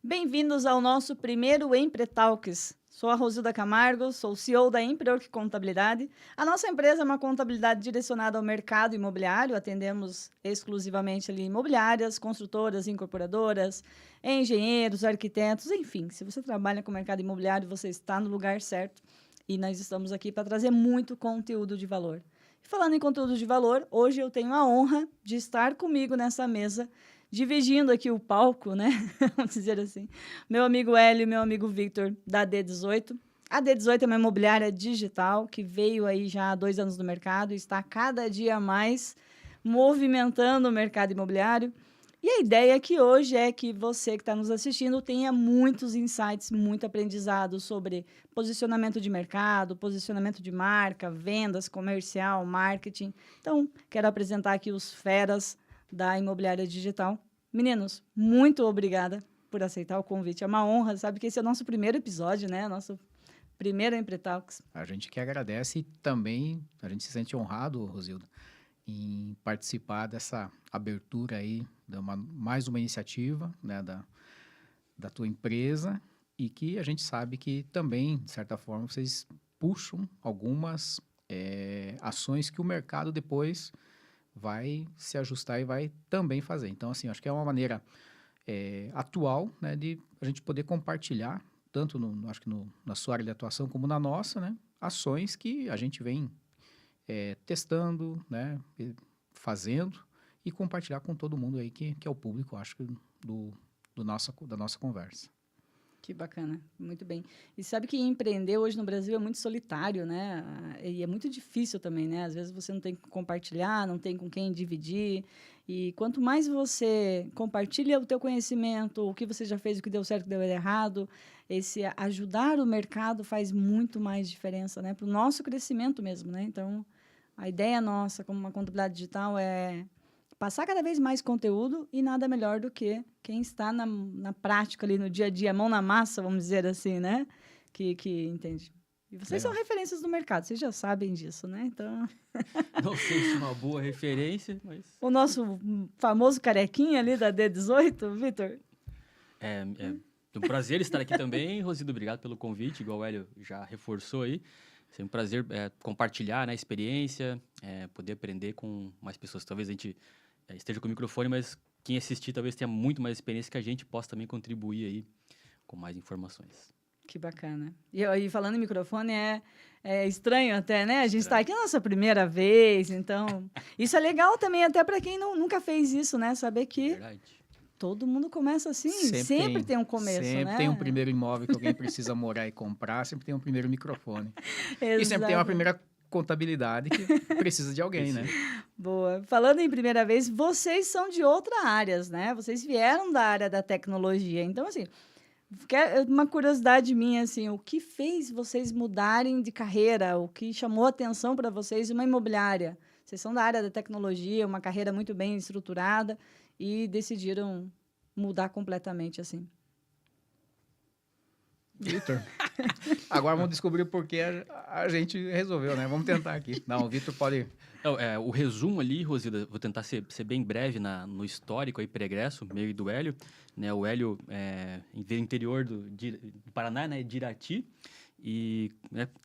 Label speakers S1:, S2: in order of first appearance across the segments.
S1: Bem-vindos ao nosso primeiro Empretalks. Sou a Rosilda Camargo, sou CEO da Empreorc Contabilidade. A nossa empresa é uma contabilidade direcionada ao mercado imobiliário. Atendemos exclusivamente ali imobiliárias, construtoras, incorporadoras, engenheiros, arquitetos, enfim. Se você trabalha com o mercado imobiliário, você está no lugar certo. E nós estamos aqui para trazer muito conteúdo de valor. E falando em conteúdo de valor, hoje eu tenho a honra de estar comigo nessa mesa, dividindo aqui o palco, né? Vamos dizer assim. Meu amigo Hélio e meu amigo Victor, da D18. A D18 é uma imobiliária digital que veio aí já há 2 anos no mercado e está cada dia mais movimentando o mercado imobiliário. E a ideia aqui hoje é que você que está nos assistindo tenha muitos insights, muito aprendizado sobre posicionamento de mercado, posicionamento de marca, vendas, comercial, marketing. Então, quero apresentar aqui os feras da imobiliária digital. Meninos, muito obrigada por aceitar o convite. É uma honra, sabe que esse é o nosso primeiro episódio, né? Nosso primeiro Empretalks.
S2: A gente que agradece e também a gente se sente honrado, Rosilda, em participar dessa abertura aí, mais uma iniciativa, né, da tua empresa, e que a gente sabe que também, de certa forma, vocês puxam algumas ações que o mercado depois vai se ajustar e vai também fazer. Então, assim, acho que é uma maneira atual, né, de a gente poder compartilhar, tanto acho que na sua área de atuação como na nossa, né, ações que a gente vem testando, né, fazendo e compartilhar com todo mundo aí que é o público, acho que, da nossa conversa.
S1: Que bacana, muito bem. E sabe que empreender hoje no Brasil é muito solitário, né? E é muito difícil também, né? Às vezes você não tem com compartilhar, não tem com quem dividir. E quanto mais você compartilha o teu conhecimento, o que você já fez, o que deu certo, o que deu errado, esse ajudar o mercado faz muito mais diferença, né? Para o nosso crescimento mesmo, né? Então, a ideia nossa como uma contabilidade digital é passar cada vez mais conteúdo e nada melhor do que quem está na prática ali no dia a dia, mão na massa, vamos dizer assim, né? Que entende. E vocês são
S2: Legal.
S1: referências do mercado, vocês já sabem disso, né? Então,
S3: Não sei se é uma boa referência, mas
S1: o nosso famoso carequinha ali da D18, Vitor.
S3: é um prazer estar aqui também. Rosido, obrigado pelo convite, igual o Hélio já reforçou aí. É um prazer compartilhar, né, a experiência, poder aprender com mais pessoas. Talvez a gente esteja com o microfone, mas quem assistir talvez tenha muito mais experiência que a gente possa também contribuir aí com mais informações.
S1: Que bacana. E falando em microfone, é estranho até, né? A gente está aqui na nossa primeira vez, então... Isso é legal também, até para quem nunca fez isso, né? Saber que
S3: Verdade.
S1: todo mundo começa assim, sempre tem um começo,
S2: sempre
S1: né?
S2: tem um primeiro imóvel que alguém precisa morar e comprar, sempre tem um primeiro microfone.
S1: Exato.
S2: E sempre tem uma primeira contabilidade que precisa de alguém, né?
S1: Boa. Falando em primeira vez, vocês são de outras áreas, né? Vocês vieram da área da tecnologia. Então, assim, uma curiosidade minha, assim, o que fez vocês mudarem de carreira? O que chamou a atenção para vocês uma imobiliária? Vocês são da área da tecnologia, uma carreira muito bem estruturada e decidiram mudar completamente, assim.
S2: Vitor, agora vamos descobrir o porquê a gente resolveu, né? Vamos tentar aqui. Não, o Vitor pode...
S3: O resumo ali, Rosilda, vou tentar ser bem breve no histórico aí, pregresso, meio do Hélio. Né? O Hélio veio interior do Paraná, né, de Irati, e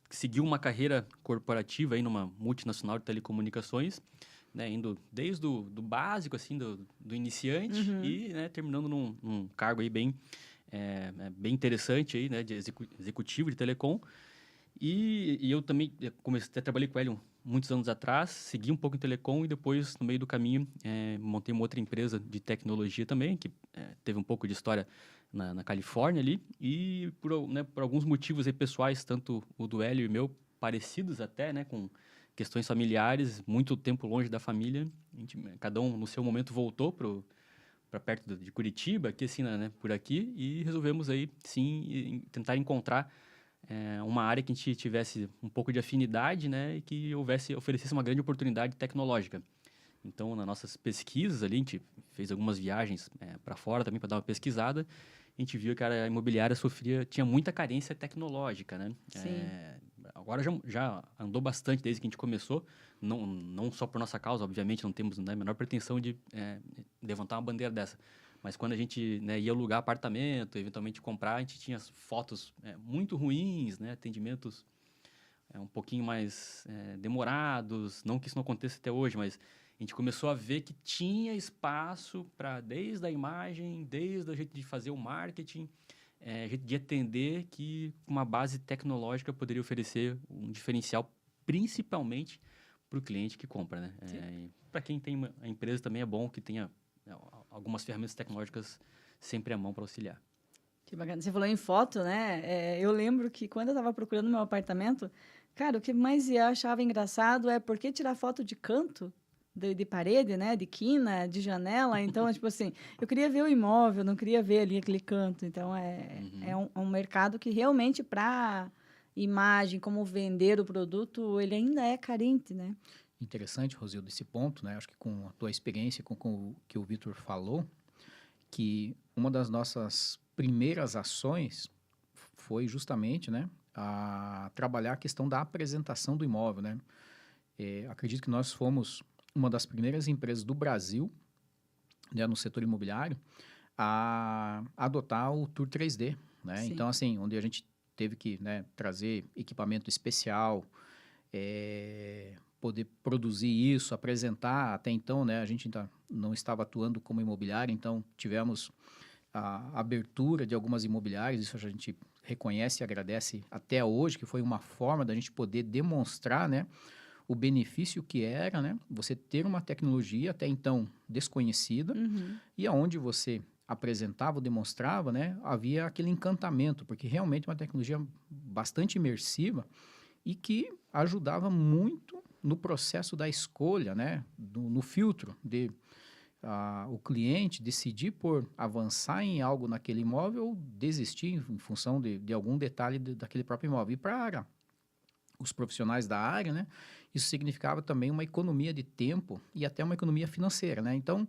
S3: seguiu uma carreira corporativa aí numa multinacional de telecomunicações, né, indo desde do básico, assim, do iniciante, e terminando num cargo aí bem interessante aí, né, de executivo de telecom. E eu também trabalhei com ele muitos anos atrás, segui um pouco em telecom e depois, no meio do caminho, montei uma outra empresa de tecnologia também, que teve um pouco de história na Califórnia ali. E por alguns motivos aí pessoais, tanto o do Hélio e meu, parecidos até, né, com questões familiares, muito tempo longe da família, cada um no seu momento voltou para perto de Curitiba, aqui assim, né, por aqui, e resolvemos aí, sim, tentar encontrar uma área que a gente tivesse um pouco de afinidade, né, e que oferecesse uma grande oportunidade tecnológica. Então, nas nossas pesquisas ali, a gente fez algumas viagens para fora também para dar uma pesquisada, a gente viu que a imobiliária tinha muita carência tecnológica, né?
S1: Sim.
S3: Agora já andou bastante desde que a gente começou, não só por nossa causa, obviamente, não temos a menor pretensão de levantar uma bandeira dessa, Mas quando a gente, né, ia alugar apartamento, eventualmente comprar, a gente tinha as fotos muito ruins, né, atendimentos um pouquinho mais demorados. Não que isso não aconteça até hoje, mas a gente começou a ver que tinha espaço para, desde a imagem, desde o jeito de fazer o marketing, jeito de atender, que uma base tecnológica poderia oferecer um diferencial, principalmente para o cliente que compra, né? Para quem tem a empresa também é bom que tenha algumas ferramentas tecnológicas sempre à mão para auxiliar.
S1: Que bacana. Você falou em foto, né? Eu lembro que quando eu estava procurando meu apartamento, cara, o que mais eu achava engraçado é por que tirar foto de canto, de parede, né? De quina, de janela. Então, tipo assim, eu queria ver o imóvel, não queria ver ali aquele canto. Então, é um mercado que realmente, para imagem, como vender o produto, ele ainda é carente, né?
S2: Interessante, Rosildo, esse ponto, né? Acho que com a tua experiência, com o que o Vitor falou, que uma das nossas primeiras ações foi justamente, né, a trabalhar a questão da apresentação do imóvel, né? Acredito que nós fomos uma das primeiras empresas do Brasil, né, no setor imobiliário, a adotar o Tour 3D, né?
S1: Sim.
S2: Então, assim, onde a gente teve que, né, trazer equipamento especial, poder produzir isso, apresentar. Até então, né, a gente ainda não estava atuando como imobiliário, então tivemos a abertura de algumas imobiliárias, isso a gente reconhece e agradece até hoje, que foi uma forma da gente poder demonstrar, né, o benefício que era, né, você ter uma tecnologia até então desconhecida, e aonde você apresentava ou demonstrava, né, havia aquele encantamento, porque realmente é uma tecnologia bastante imersiva e que ajudava muito no processo da escolha, né, no filtro de o cliente decidir por avançar em algo naquele imóvel ou desistir em função de algum detalhe daquele próprio imóvel. E para os profissionais da área, né, isso significava também uma economia de tempo e até uma economia financeira, né? Então,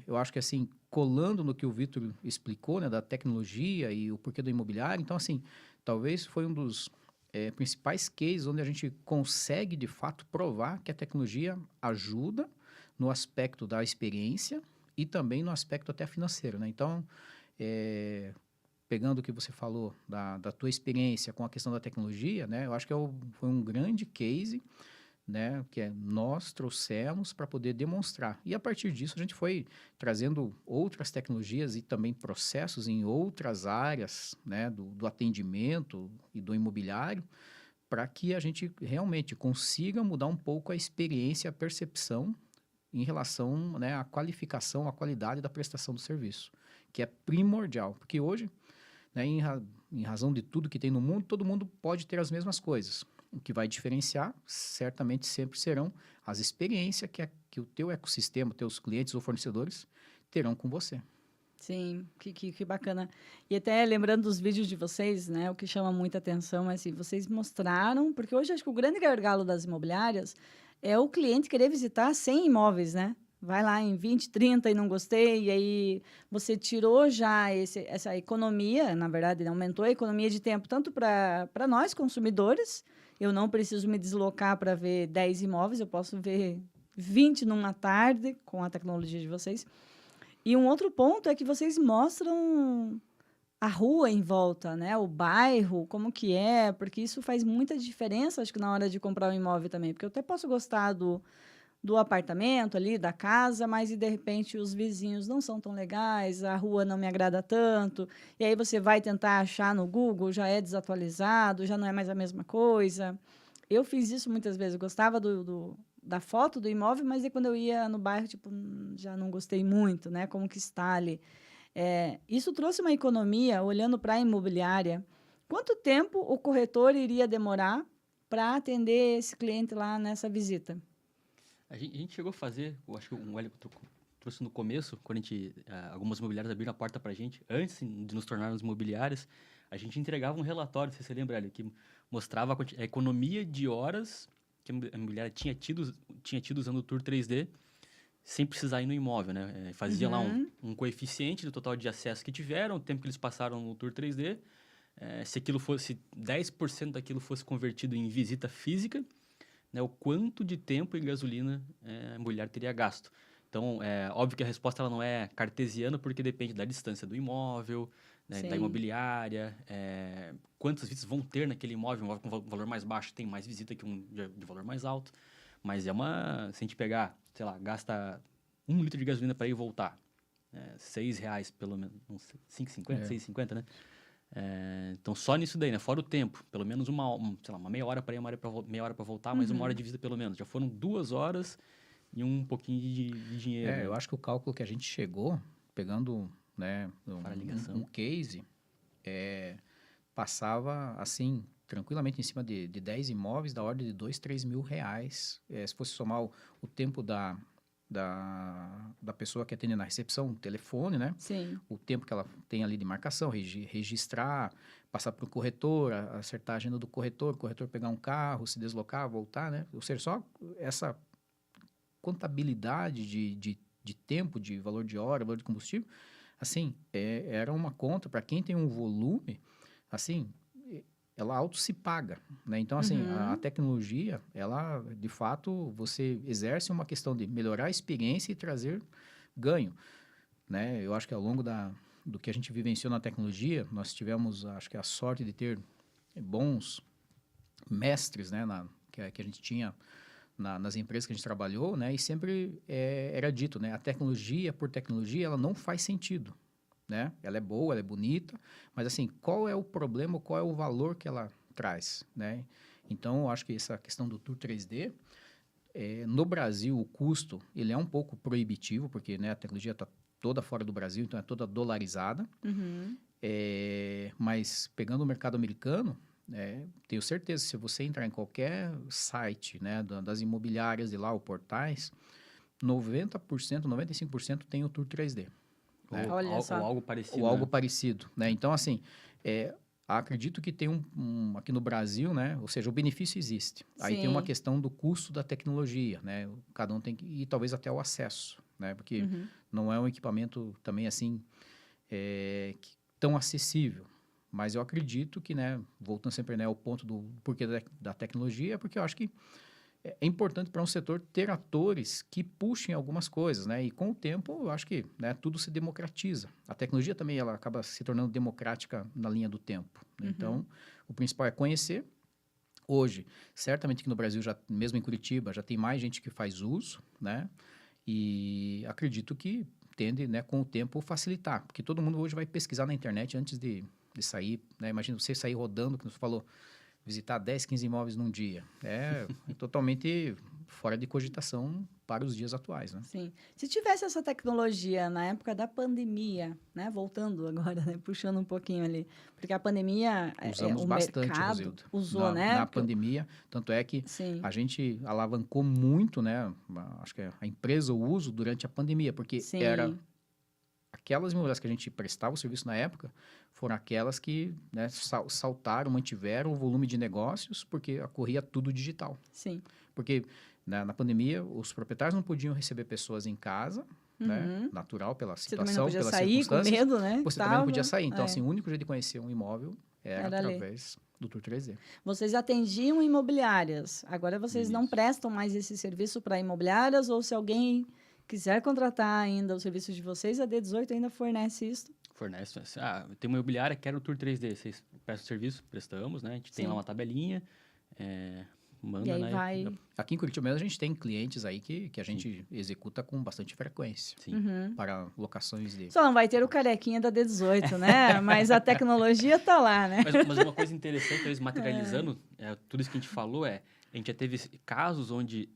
S2: eu acho que assim, colando no que o Vitor explicou, né, da tecnologia e o porquê do imobiliário, então assim, talvez foi um dos principais cases onde a gente consegue de fato provar que a tecnologia ajuda no aspecto da experiência e também no aspecto até financeiro, né? Então, pegando o que você falou da tua experiência com a questão da tecnologia, né? Eu acho que foi um grande case, né? Que nós trouxemos para poder demonstrar. E a partir disso a gente foi trazendo outras tecnologias e também processos em outras áreas, né? Do atendimento e do imobiliário, para que a gente realmente consiga mudar um pouco a experiência, a percepção em relação, né, à qualificação, à qualidade da prestação do serviço, que é primordial, porque hoje, né, em razão de tudo que tem no mundo, todo mundo pode ter as mesmas coisas. O que vai diferenciar, certamente sempre serão as experiências que o teu ecossistema, teus clientes ou fornecedores terão com você.
S1: Sim, que bacana. E até lembrando dos vídeos de vocês, né, o que chama muita atenção é assim, vocês mostraram, porque hoje acho que o grande gargalo das imobiliárias é o cliente querer visitar 100 imóveis, né? Vai lá em 20, 30 e não gostei, e aí você tirou já essa economia, na verdade, né, aumentou a economia de tempo, tanto para nós, consumidores, eu não preciso me deslocar para ver 10 imóveis, eu posso ver 20 numa tarde com a tecnologia de vocês. E um outro ponto é que vocês mostram a rua em volta, né? O bairro, como que é, porque isso faz muita diferença, acho que na hora de comprar um imóvel também, porque eu até posso gostar do apartamento ali, da casa, mas e de repente os vizinhos não são tão legais, a rua não me agrada tanto, e aí você vai tentar achar no Google, já é desatualizado, já não é mais a mesma coisa. Eu fiz isso muitas vezes, eu gostava da foto do imóvel, mas aí quando eu ia no bairro, tipo, já não gostei muito, né? Como que está ali. Isso trouxe uma economia, olhando para a imobiliária. Quanto tempo o corretor iria demorar para atender esse cliente lá nessa visita?
S3: A gente chegou a fazer, eu acho que um Hélio trouxe no começo, quando algumas imobiliárias abriram a porta para a gente, antes de nos tornarmos imobiliárias, a gente entregava um relatório, se você lembra, Hélio, que mostrava a economia de horas que a imobiliária tinha tido usando o Tour 3D, sem precisar ir no imóvel, né? Fazia lá um coeficiente do total de acesso que tiveram, o tempo que eles passaram no Tour 3D, se 10% daquilo fosse convertido em visita física, né, o quanto de tempo e gasolina a imobiliária teria gasto. Então, é óbvio que a resposta ela não é cartesiana, porque depende da distância do imóvel, né, da
S1: Sim.
S3: imobiliária, quantas visitas vão ter naquele imóvel. Um imóvel com valor mais baixo tem mais visita que um de valor mais alto. Mas se a gente pegar, sei lá, gasta 1 litro de gasolina para ir e voltar, R$6 pelo menos, uns 5,50, 6,50, né? Então, só nisso daí, né? Fora o tempo, pelo menos uma meia hora para ir, meia hora para voltar, mais 1 hora de visita pelo menos. Já foram 2 horas e um pouquinho de dinheiro. Né?
S2: Eu acho que o cálculo que a gente chegou, pegando, né, um case, passava, assim, tranquilamente em cima de 10 imóveis, da ordem de R$2, R$3 mil. Se fosse somar o tempo da pessoa que atende na recepção, telefone, né?
S1: Sim.
S2: O tempo que ela tem ali de marcação, registrar, passar para o corretor, acertar a agenda do corretor, o corretor pegar um carro, se deslocar, voltar, né? Ou seja, só essa contabilidade de tempo, de valor de hora, valor de combustível, assim, era uma conta para quem tem um volume, assim, ela auto se paga, né? Então, assim, a tecnologia, ela, de fato, você exerce uma questão de melhorar a experiência e trazer ganho, né? Eu acho que ao longo do que a gente vivenciou na tecnologia, nós tivemos, acho que a sorte de ter bons mestres, né? Que a gente tinha nas empresas que a gente trabalhou, né? E sempre era dito, né? A tecnologia, por tecnologia, ela não faz sentido, né? Ela é boa, ela é bonita, mas assim, qual é o problema, qual é o valor que ela traz, né? Então, eu acho que essa questão do Tour 3D, no Brasil, o custo, ele é um pouco proibitivo, porque, né, a tecnologia está toda fora do Brasil, então é toda dolarizada. Mas, pegando o mercado americano, tenho certeza, se você entrar em qualquer site, né, das imobiliárias de lá, ou portais, 90%, 95% tem o Tour 3D.
S3: Ou algo parecido.
S2: Ou algo parecido, né? Então, assim, acredito que tem aqui no Brasil, né? Ou seja, o benefício existe.
S1: Sim.
S2: Aí tem uma questão do custo da tecnologia, né? Cada um tem que... E talvez até o acesso, né? Porque não é um equipamento também, assim, tão acessível. Mas eu acredito que, né? Voltando sempre, né, ao ponto do porquê da tecnologia, é porque eu acho que é importante para um setor ter atores que puxem algumas coisas, né? E com o tempo, eu acho que, né, tudo se democratiza. A tecnologia também ela acaba se tornando democrática na linha do tempo. Né? Então, o principal é conhecer. Hoje, certamente que no Brasil, mesmo em Curitiba, já tem mais gente que faz uso, né? E acredito que tende, né, com o tempo, facilitar. Porque todo mundo hoje vai pesquisar na internet antes de sair, né? Imagina você sair rodando, como você falou, visitar 10, 15 imóveis num dia. É totalmente fora de cogitação para os dias atuais, né?
S1: Sim. Se tivesse essa tecnologia na época da pandemia, né? Voltando agora, né? Puxando um pouquinho ali. Porque a pandemia,
S2: usamos
S1: o
S2: bastante,
S1: mercado
S2: Rosildo.
S1: usou, né?
S2: Na pandemia, tanto é que
S1: Sim.
S2: a gente alavancou muito, né? Acho que a empresa, o uso durante a pandemia, porque
S1: Sim.
S2: era... Aquelas imobiliárias que a gente prestava o serviço na época foram aquelas que, né, saltaram, mantiveram o volume de negócios porque ocorria tudo digital.
S1: Sim.
S2: Porque na pandemia os proprietários não podiam receber pessoas em casa, né, natural pela situação,
S1: você também não podia
S2: pelas
S1: sair com
S2: circunstâncias.
S1: medo, né?
S2: Você também não podia sair. Então, assim, o único jeito de conhecer um imóvel era através do Tour 3D.
S1: Vocês atendiam imobiliárias. Agora vocês não prestam mais esse serviço para imobiliárias ou se alguém quiser contratar ainda o serviço de vocês, a D18 ainda fornece isso?
S3: Fornece. Tem uma imobiliária que quer o Tour 3D. Vocês prestam serviço? Prestamos, né? A gente tem lá uma tabelinha, manda,
S1: e aí
S3: né?
S1: vai...
S2: Aqui em Curitiba mesmo a gente tem clientes aí que a gente executa com bastante frequência.
S3: Sim.
S2: Para locações de...
S1: Só não vai ter o carequinha da D18, né? Mas a tecnologia tá lá, né?
S3: Mas uma coisa interessante, talvez materializando tudo isso que a gente falou, a gente já teve casos onde...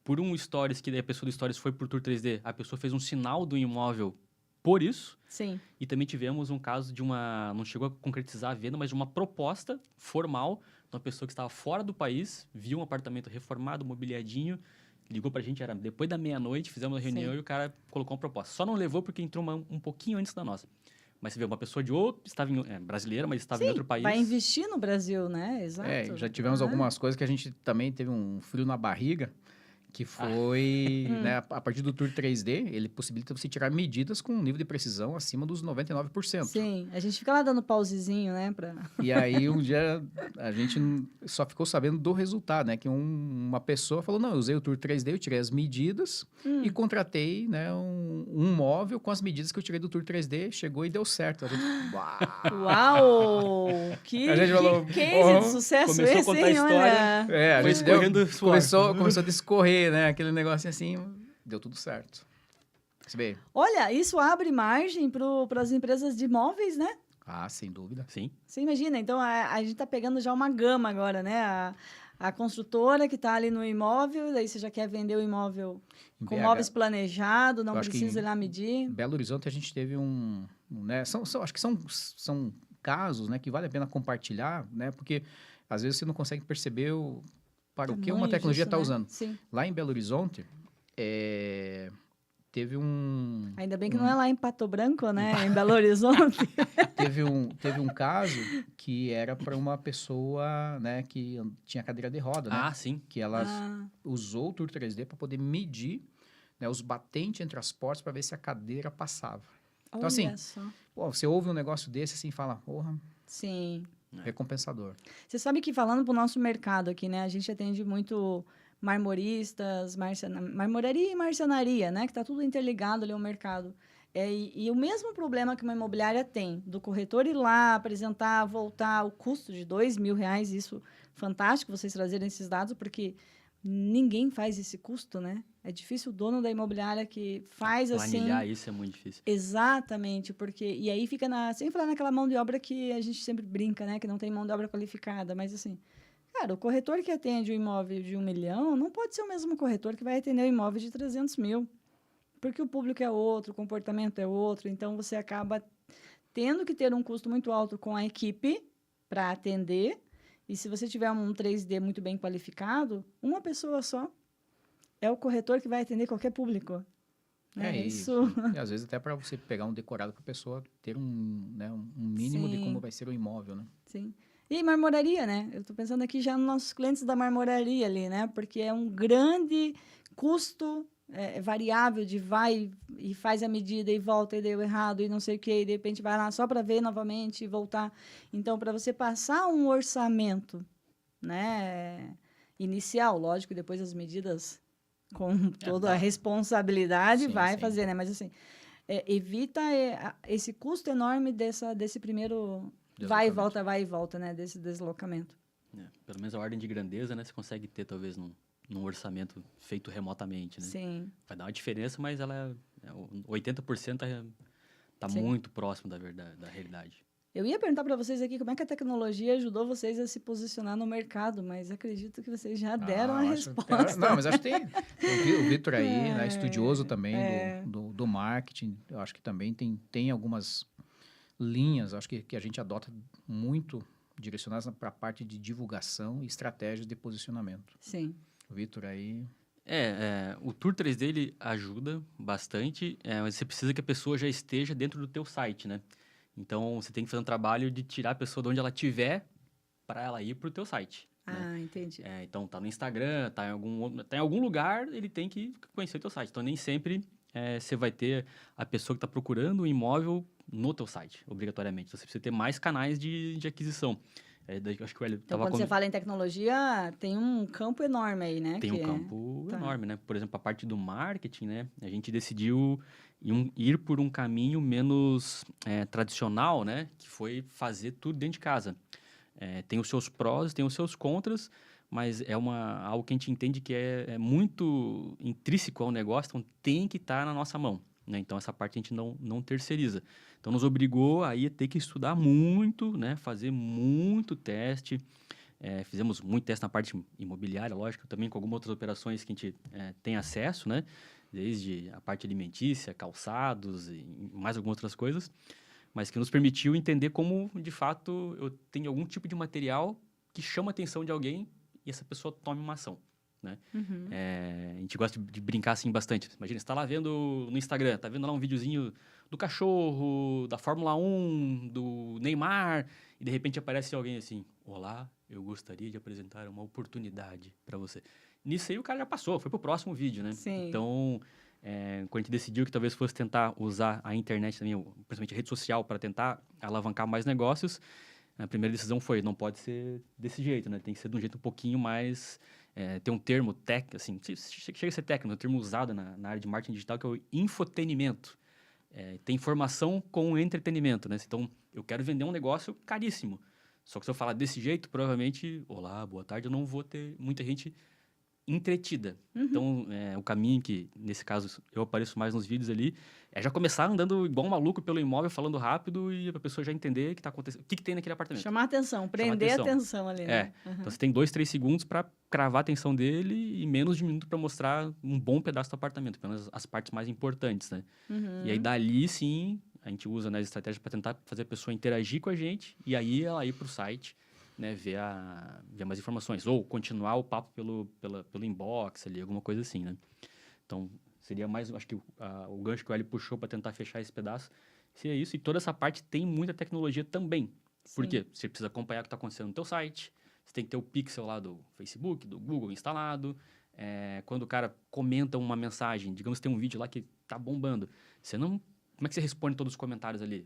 S3: por um Stories, que a pessoa do Stories foi por Tour 3D, a pessoa fez um sinal do imóvel por isso.
S1: Sim.
S3: E também tivemos um caso de não chegou a concretizar a venda, mas de uma proposta formal de uma pessoa que estava fora do país, viu um apartamento reformado, mobiliadinho, ligou pra gente, era depois da meia-noite, fizemos uma reunião e o cara colocou uma proposta. Só não levou porque entrou um pouquinho antes da nossa. Mas você vê, uma pessoa de outro, estava brasileira, mas estava em outro país.
S1: Vai investir no Brasil, né? Exato.
S2: Já tivemos algumas coisas que a gente também teve um frio na barriga, Que foi, né, a partir do Tour 3D, ele possibilita você tirar medidas com um nível de precisão acima dos 99%.
S1: Sim, a gente fica lá dando pausezinho, né?
S2: E aí, um dia, a gente só ficou sabendo do resultado, né? Que uma pessoa falou, não, eu usei o Tour 3D, eu tirei as medidas e contratei, né, um móvel com as medidas que eu tirei do Tour 3D, chegou e deu certo. A gente, uau!
S1: Uau! Que
S2: A gente falou,
S1: case de sucesso
S3: começou a
S1: esse,
S3: contar a
S1: hein?
S3: história.
S1: Olha.
S2: a
S3: Foi
S2: gente
S3: escorrendo suor.
S2: começou a discorrer, né? Aquele negócio assim, deu tudo certo. Você vê?
S1: Olha, isso abre margem para as empresas de imóveis, né?
S2: Ah, sem dúvida.
S3: Sim.
S1: Você imagina, então a gente está pegando já uma gama agora, né? A construtora que está ali no imóvel, daí você já quer vender o imóvel
S2: Em
S1: com
S2: BH,
S1: móveis planejado, não
S2: eu acho que
S1: precisa ir lá medir.
S2: Em Belo Horizonte a gente teve né, acho que são casos, né, que vale a pena compartilhar, né, porque às vezes você não consegue perceber para o que uma
S1: Tamanho
S2: tecnologia
S1: disso,
S2: está
S1: né?
S2: usando.
S1: Sim.
S2: Lá em Belo Horizonte, teve
S1: Ainda bem que não é lá em Pato Branco, né? Em Belo Horizonte.
S2: teve um caso que era para uma pessoa, né, que tinha cadeira de roda, né,
S3: Ah, sim.
S2: que ela usou o Tour 3D para poder medir, né, os batentes entre as portas para ver se a cadeira passava. Então, assim,
S1: Olha só.
S2: pô, você ouve um negócio desse assim e fala, porra,
S1: Sim.
S2: recompensador.
S1: Você sabe que falando para o nosso mercado aqui, né? A gente atende muito marmoristas, marmoraria e marcenaria, né? Que está tudo interligado ali ao mercado. E o mesmo problema que uma imobiliária tem, do corretor ir lá, apresentar, voltar, o custo de R$2.000, isso fantástico vocês trazerem esses dados, porque ninguém faz esse custo, né? É difícil o dono da imobiliária que faz assim...
S3: Planilhar isso é muito difícil.
S1: Exatamente, porque... E aí fica sem falar naquela mão de obra que a gente sempre brinca, né? Que não tem mão de obra qualificada, mas assim... Cara, o corretor que atende o imóvel de 1 milhão não pode ser o mesmo corretor que vai atender o imóvel de 300 mil. Porque o público é outro, o comportamento é outro, então você acaba tendo que ter um custo muito alto com a equipe para atender. E se você tiver um 3D muito bem qualificado, uma pessoa só é o corretor que vai atender qualquer público.
S2: E às vezes até para você pegar um decorado para a pessoa ter né, um mínimo de como vai ser o imóvel, né?
S1: Sim. E marmoraria, né? Eu estou pensando aqui já nos nossos clientes da marmoraria ali, né? Porque é um grande custo variável de vai e faz a medida e volta e deu errado e não sei o quê, e de repente vai lá só para ver novamente e voltar. Então, para você passar um orçamento, né, inicial, lógico, depois as medidas com toda a responsabilidade vai fazer, né? Mas assim, evita esse custo enorme desse primeiro vai e volta, né? Desse deslocamento.
S3: Pelo menos a ordem de grandeza, né? Você consegue ter, talvez, num orçamento feito remotamente, né?
S1: Sim.
S3: Vai dar uma diferença, mas ela 80% tá muito próximo da verdade, da realidade.
S1: Eu ia perguntar para vocês aqui como é que a tecnologia ajudou vocês a se posicionar no mercado, mas acredito que vocês já deram a resposta.
S2: Não, mas acho que tem o Vitor aí, né, estudioso também do marketing. Eu acho que também tem algumas linhas, acho que a gente adota muito direcionadas para a parte de divulgação e estratégias de posicionamento.
S1: Sim.
S2: O Vitor aí...
S3: O Tour 3D ele ajuda bastante, mas você precisa que a pessoa já esteja dentro do teu site, né? Então, você tem que fazer um trabalho de tirar a pessoa de onde ela estiver para ela ir para o teu site. Né?
S1: Entendi.
S3: Então, tá no Instagram, tá em algum lugar, ele tem que conhecer o teu site. Então, nem sempre você vai ter a pessoa que está procurando um imóvel no teu site, obrigatoriamente. Então, você precisa ter mais canais de aquisição. Acho que o Hélio
S1: então, quando você fala em tecnologia, tem um campo enorme aí, né?
S3: Tem um campo enorme, né? Por exemplo, a parte do marketing, né? A gente decidiu ir por um caminho menos tradicional, né? Que foi fazer tudo dentro de casa. Tem os seus prós, tem os seus contras, mas algo que a gente entende que é muito intrínseco ao negócio, então tem que estar na nossa mão. Né? Então, essa parte a gente não terceiriza. Então, nos obrigou a ter que estudar muito, né? Fazer muito teste. Fizemos muito teste na parte imobiliária, lógico, também com algumas outras operações que a gente tem acesso, né? Desde a parte alimentícia, calçados e mais algumas outras coisas, mas que nos permitiu entender como, de fato, eu tenho algum tipo de material que chama a atenção de alguém e essa pessoa tome uma ação. Né?
S1: Uhum.
S3: A gente gosta de brincar assim bastante. Imagina, você está lá vendo no Instagram, está vendo lá um videozinho do cachorro, da Fórmula 1, do Neymar, e de repente aparece alguém assim, olá, eu gostaria de apresentar uma oportunidade para você. Nisso aí o cara já passou, foi pro próximo vídeo, né?
S1: Sim.
S3: Então, quando a gente decidiu que talvez fosse tentar usar a internet também, principalmente a rede social, para tentar alavancar mais negócios, a primeira decisão foi, não pode ser desse jeito, né? Tem que ser de um jeito um pouquinho mais... tem um termo técnico, assim, chega a ser técnico, um termo usado na área de marketing digital, que é o infotenimento. Tem informação com entretenimento, né? Então, eu quero vender um negócio caríssimo. Só que se eu falar desse jeito, provavelmente, olá, boa tarde, eu não vou ter muita gente entretida. Então, o caminho que, nesse caso, eu apareço mais nos vídeos ali, é já começar andando igual um maluco pelo imóvel, falando rápido e a pessoa já entender o que está acontecendo, o que tem naquele apartamento.
S1: Chamar atenção, prender a atenção ali, né?
S3: Então, você tem 2, 3 segundos para cravar a atenção dele e menos de um minuto para mostrar um bom pedaço do apartamento, pelo menos as partes mais importantes, né? E aí, dali, sim, a gente usa, né, as estratégias para tentar fazer a pessoa interagir com a gente e aí ela ir para o site, né, ver mais informações. Ou continuar o papo pelo inbox ali, alguma coisa assim, né? Então, seria mais, acho que o gancho que o Hélio puxou para tentar fechar esse pedaço seria isso. E toda essa parte tem muita tecnologia também. Por quê? Você precisa acompanhar o que está acontecendo no teu site, você tem que ter o pixel lá do Facebook, do Google instalado. Quando o cara comenta uma mensagem, digamos que tem um vídeo lá que está bombando, como é que você responde todos os comentários ali?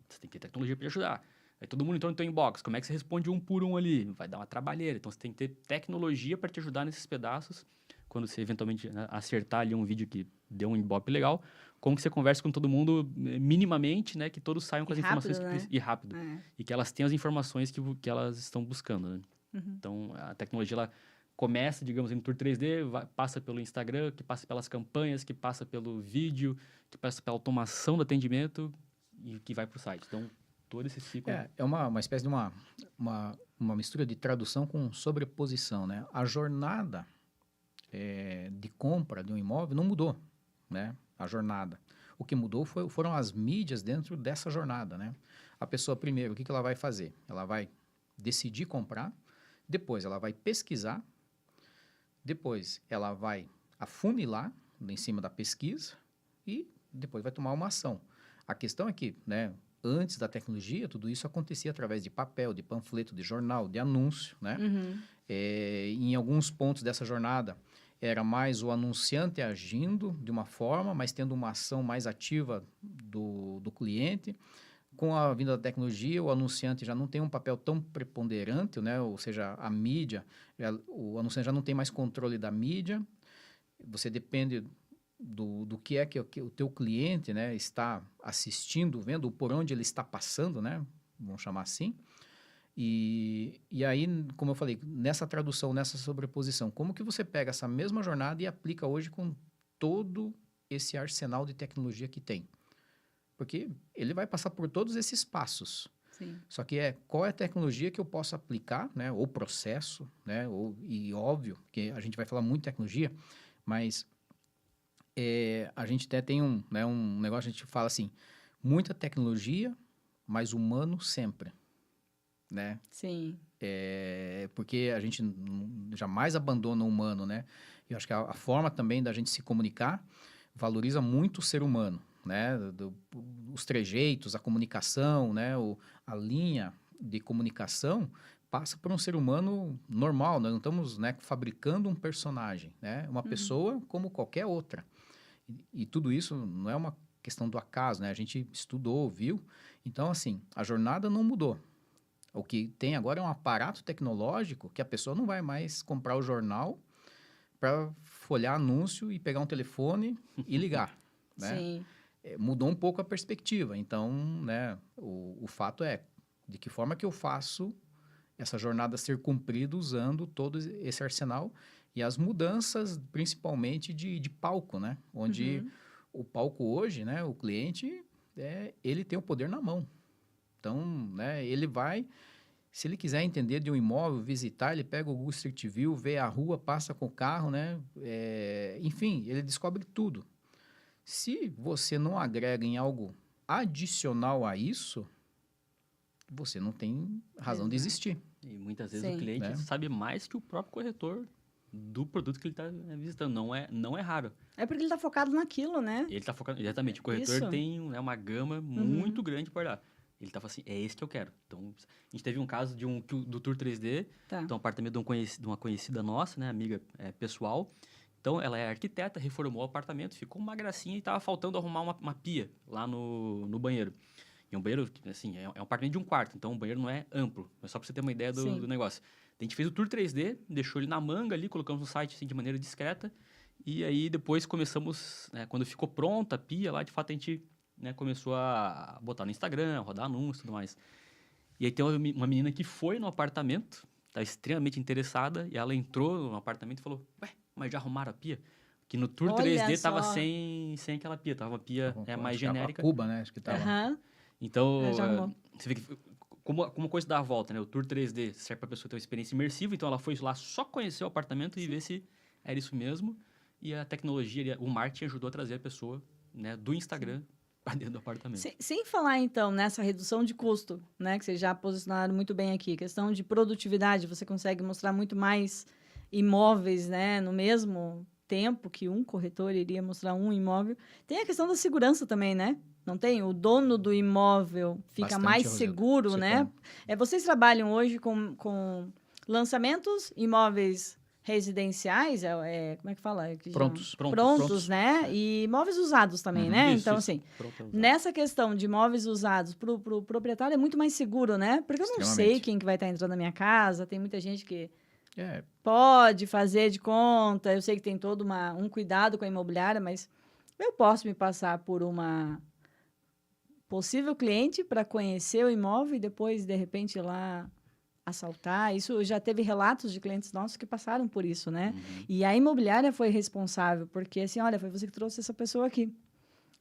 S3: Você tem que ter tecnologia para ajudar. Aí todo mundo entrou no teu inbox, como é que você responde um por um ali? Vai dar uma trabalheira. Então, você tem que ter tecnologia para te ajudar nesses pedaços. Quando você eventualmente, né, acertar ali um vídeo que deu um ibope legal, como que você conversa com todo mundo minimamente, né? Que todos saiam com as informações que precisam. E rápido. E que elas tenham as informações que elas estão buscando, né? Então, a tecnologia, ela começa, digamos, em tour 3D, passa pelo Instagram, que passa pelas campanhas, que passa pelo vídeo, que passa pela automação do atendimento e que vai para o site. Então, todo esse ciclo...
S2: É uma espécie de uma mistura de tradução com sobreposição, né? A jornada de compra de um imóvel não mudou, né? A jornada. O que mudou foram as mídias dentro dessa jornada, né? A pessoa, primeiro, o que ela vai fazer? Ela vai decidir comprar, depois ela vai pesquisar, depois ela vai afunilar em cima da pesquisa e depois vai tomar uma ação. A questão é que, né, antes da tecnologia, tudo isso acontecia através de papel, de panfleto, de jornal, de anúncio, né? Em alguns pontos dessa jornada, era mais o anunciante agindo de uma forma, mas tendo uma ação mais ativa do cliente. Com a vinda da tecnologia, o anunciante já não tem um papel tão preponderante, né? Ou seja, a mídia, o anunciante já não tem mais controle da mídia. Você depende do que o teu cliente, né, está assistindo, vendo, por onde ele está passando, né? Vamos chamar assim. E aí, como eu falei, nessa tradução, nessa sobreposição, como que você pega essa mesma jornada e aplica hoje com todo esse arsenal de tecnologia que tem? Porque ele vai passar por todos esses passos.
S1: Sim.
S2: Só que qual é a tecnologia que eu posso aplicar, né? Ou processo, né? E óbvio que a gente vai falar muito de tecnologia, mas a gente até tem um negócio, a gente fala assim, muita tecnologia, mas humano sempre, né?
S1: Sim.
S2: Porque a gente jamais abandona o humano, né? Eu acho que a forma também da gente se comunicar valoriza muito o ser humano, né? Os trejeitos, a comunicação, né? A linha de comunicação passa por um ser humano normal. Nós não estamos, né, fabricando um personagem, né? Uma pessoa como qualquer outra. E tudo isso não é uma questão do acaso, né? A gente estudou, viu? Então, assim, a jornada não mudou. O que tem agora é um aparato tecnológico que a pessoa não vai mais comprar o jornal para folhear anúncio e pegar um telefone e ligar, né?
S1: Sim.
S2: Mudou um pouco a perspectiva. Então, né, o fato é de que forma que eu faço essa jornada ser cumprida usando todo esse arsenal e as mudanças, principalmente de palco, né? Onde o palco hoje, né, o cliente, ele tem o poder na mão. Então, né, ele vai, se ele quiser entender de um imóvel, visitar, ele pega o Google Street View, vê a rua, passa com o carro, né? Enfim, ele descobre tudo. Se você não agrega em algo adicional a isso, você não tem razão de existir.
S3: E muitas vezes
S1: Sim.
S3: o cliente,
S2: Né?
S3: sabe mais que o próprio corretor do produto que ele está visitando. Não é raro.
S1: É porque ele está focado naquilo, né?
S3: Ele está focando... Exatamente. O corretor
S1: Isso.
S3: tem, né, uma gama muito grande para olhar. Ele tava assim, é esse que eu quero. Então, a gente teve um caso do Tour 3D,
S1: Tá.
S3: então, um apartamento de uma conhecida nossa, né, amiga pessoal. Então, ela é arquiteta, reformou o apartamento, ficou uma gracinha e tava faltando arrumar uma pia lá no banheiro. E um banheiro, assim, é um apartamento de um quarto, então o banheiro não é amplo. É só pra você ter uma ideia do negócio. A gente fez o Tour 3D, deixou ele na manga ali, colocamos no site assim, de maneira discreta. E aí, depois começamos, né, quando ficou pronta a pia lá, de fato, a gente, né, começou a botar no Instagram, rodar anúncio e tudo mais. E aí tem uma menina que foi no apartamento, tá extremamente interessada, e ela entrou no apartamento e falou, ué, mas já arrumaram a pia? Que no Tour
S1: Olha
S3: 3D tava
S1: só.
S3: sem aquela pia, tava uma pia mais
S2: Acho que
S3: genérica.
S2: a Cuba, né? Acho que tava.
S1: Aham.
S3: Então,
S1: Já arrumou.
S3: você vê que como a coisa dá a volta, né? O Tour 3D serve para a pessoa ter uma experiência imersiva, então ela foi lá só conhecer o apartamento e ver se era isso mesmo. E a tecnologia, o marketing ajudou a trazer a pessoa, né, do Instagram para dentro do apartamento.
S1: Sem falar, então, nessa redução de custo, né? Que vocês já posicionaram muito bem aqui. Questão de produtividade, você consegue mostrar muito mais imóveis, né? No mesmo tempo que um corretor iria mostrar um imóvel. Tem a questão da segurança também, né? Não tem? O dono do imóvel fica
S2: Bastante,
S1: mais
S2: Rosilda.
S1: seguro,
S2: Você
S1: né?
S2: tem-
S1: Vocês trabalham hoje com lançamentos, imóveis residenciais, como é que fala? Que
S2: Prontos.
S1: chamam?
S3: Prontos.
S1: Prontos, né? E imóveis usados também,
S2: Uhum.
S1: né?
S3: Isso,
S1: Então,
S3: isso.
S1: assim,
S3: Pronto pra usar.
S1: nessa questão de imóveis usados para o proprietário é muito mais seguro, né? Porque eu não sei
S2: Extremamente.
S1: quem que vai estar entrando na minha casa, tem muita gente que
S2: É,
S1: pode fazer de conta, eu sei que tem todo um cuidado com a imobiliária, mas eu posso me passar por uma possível cliente para conhecer o imóvel e depois, de repente, ir lá assaltar. Isso já teve relatos de clientes nossos que passaram por isso, né?
S3: Uhum.
S1: E a imobiliária foi responsável, porque assim, olha, foi você que trouxe essa pessoa aqui.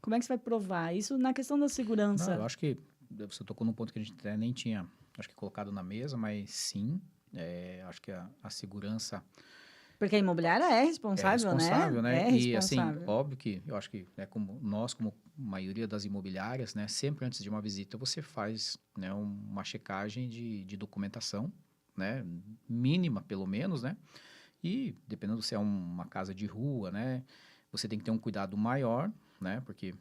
S1: Como é que você vai provar? Isso na questão da segurança.
S2: não, eu acho que você tocou num ponto que a gente até nem tinha, acho que colocado na mesa, mas sim, acho que a segurança
S1: Porque a imobiliária é responsável, né? É
S2: E assim,
S1: responsável.
S2: óbvio que eu acho que como nós, como maioria das imobiliárias, né, sempre antes de uma visita você faz, né, uma checagem de documentação, né, mínima pelo menos, né, e dependendo se é uma casa de rua, né, você tem que ter um cuidado maior, né, porque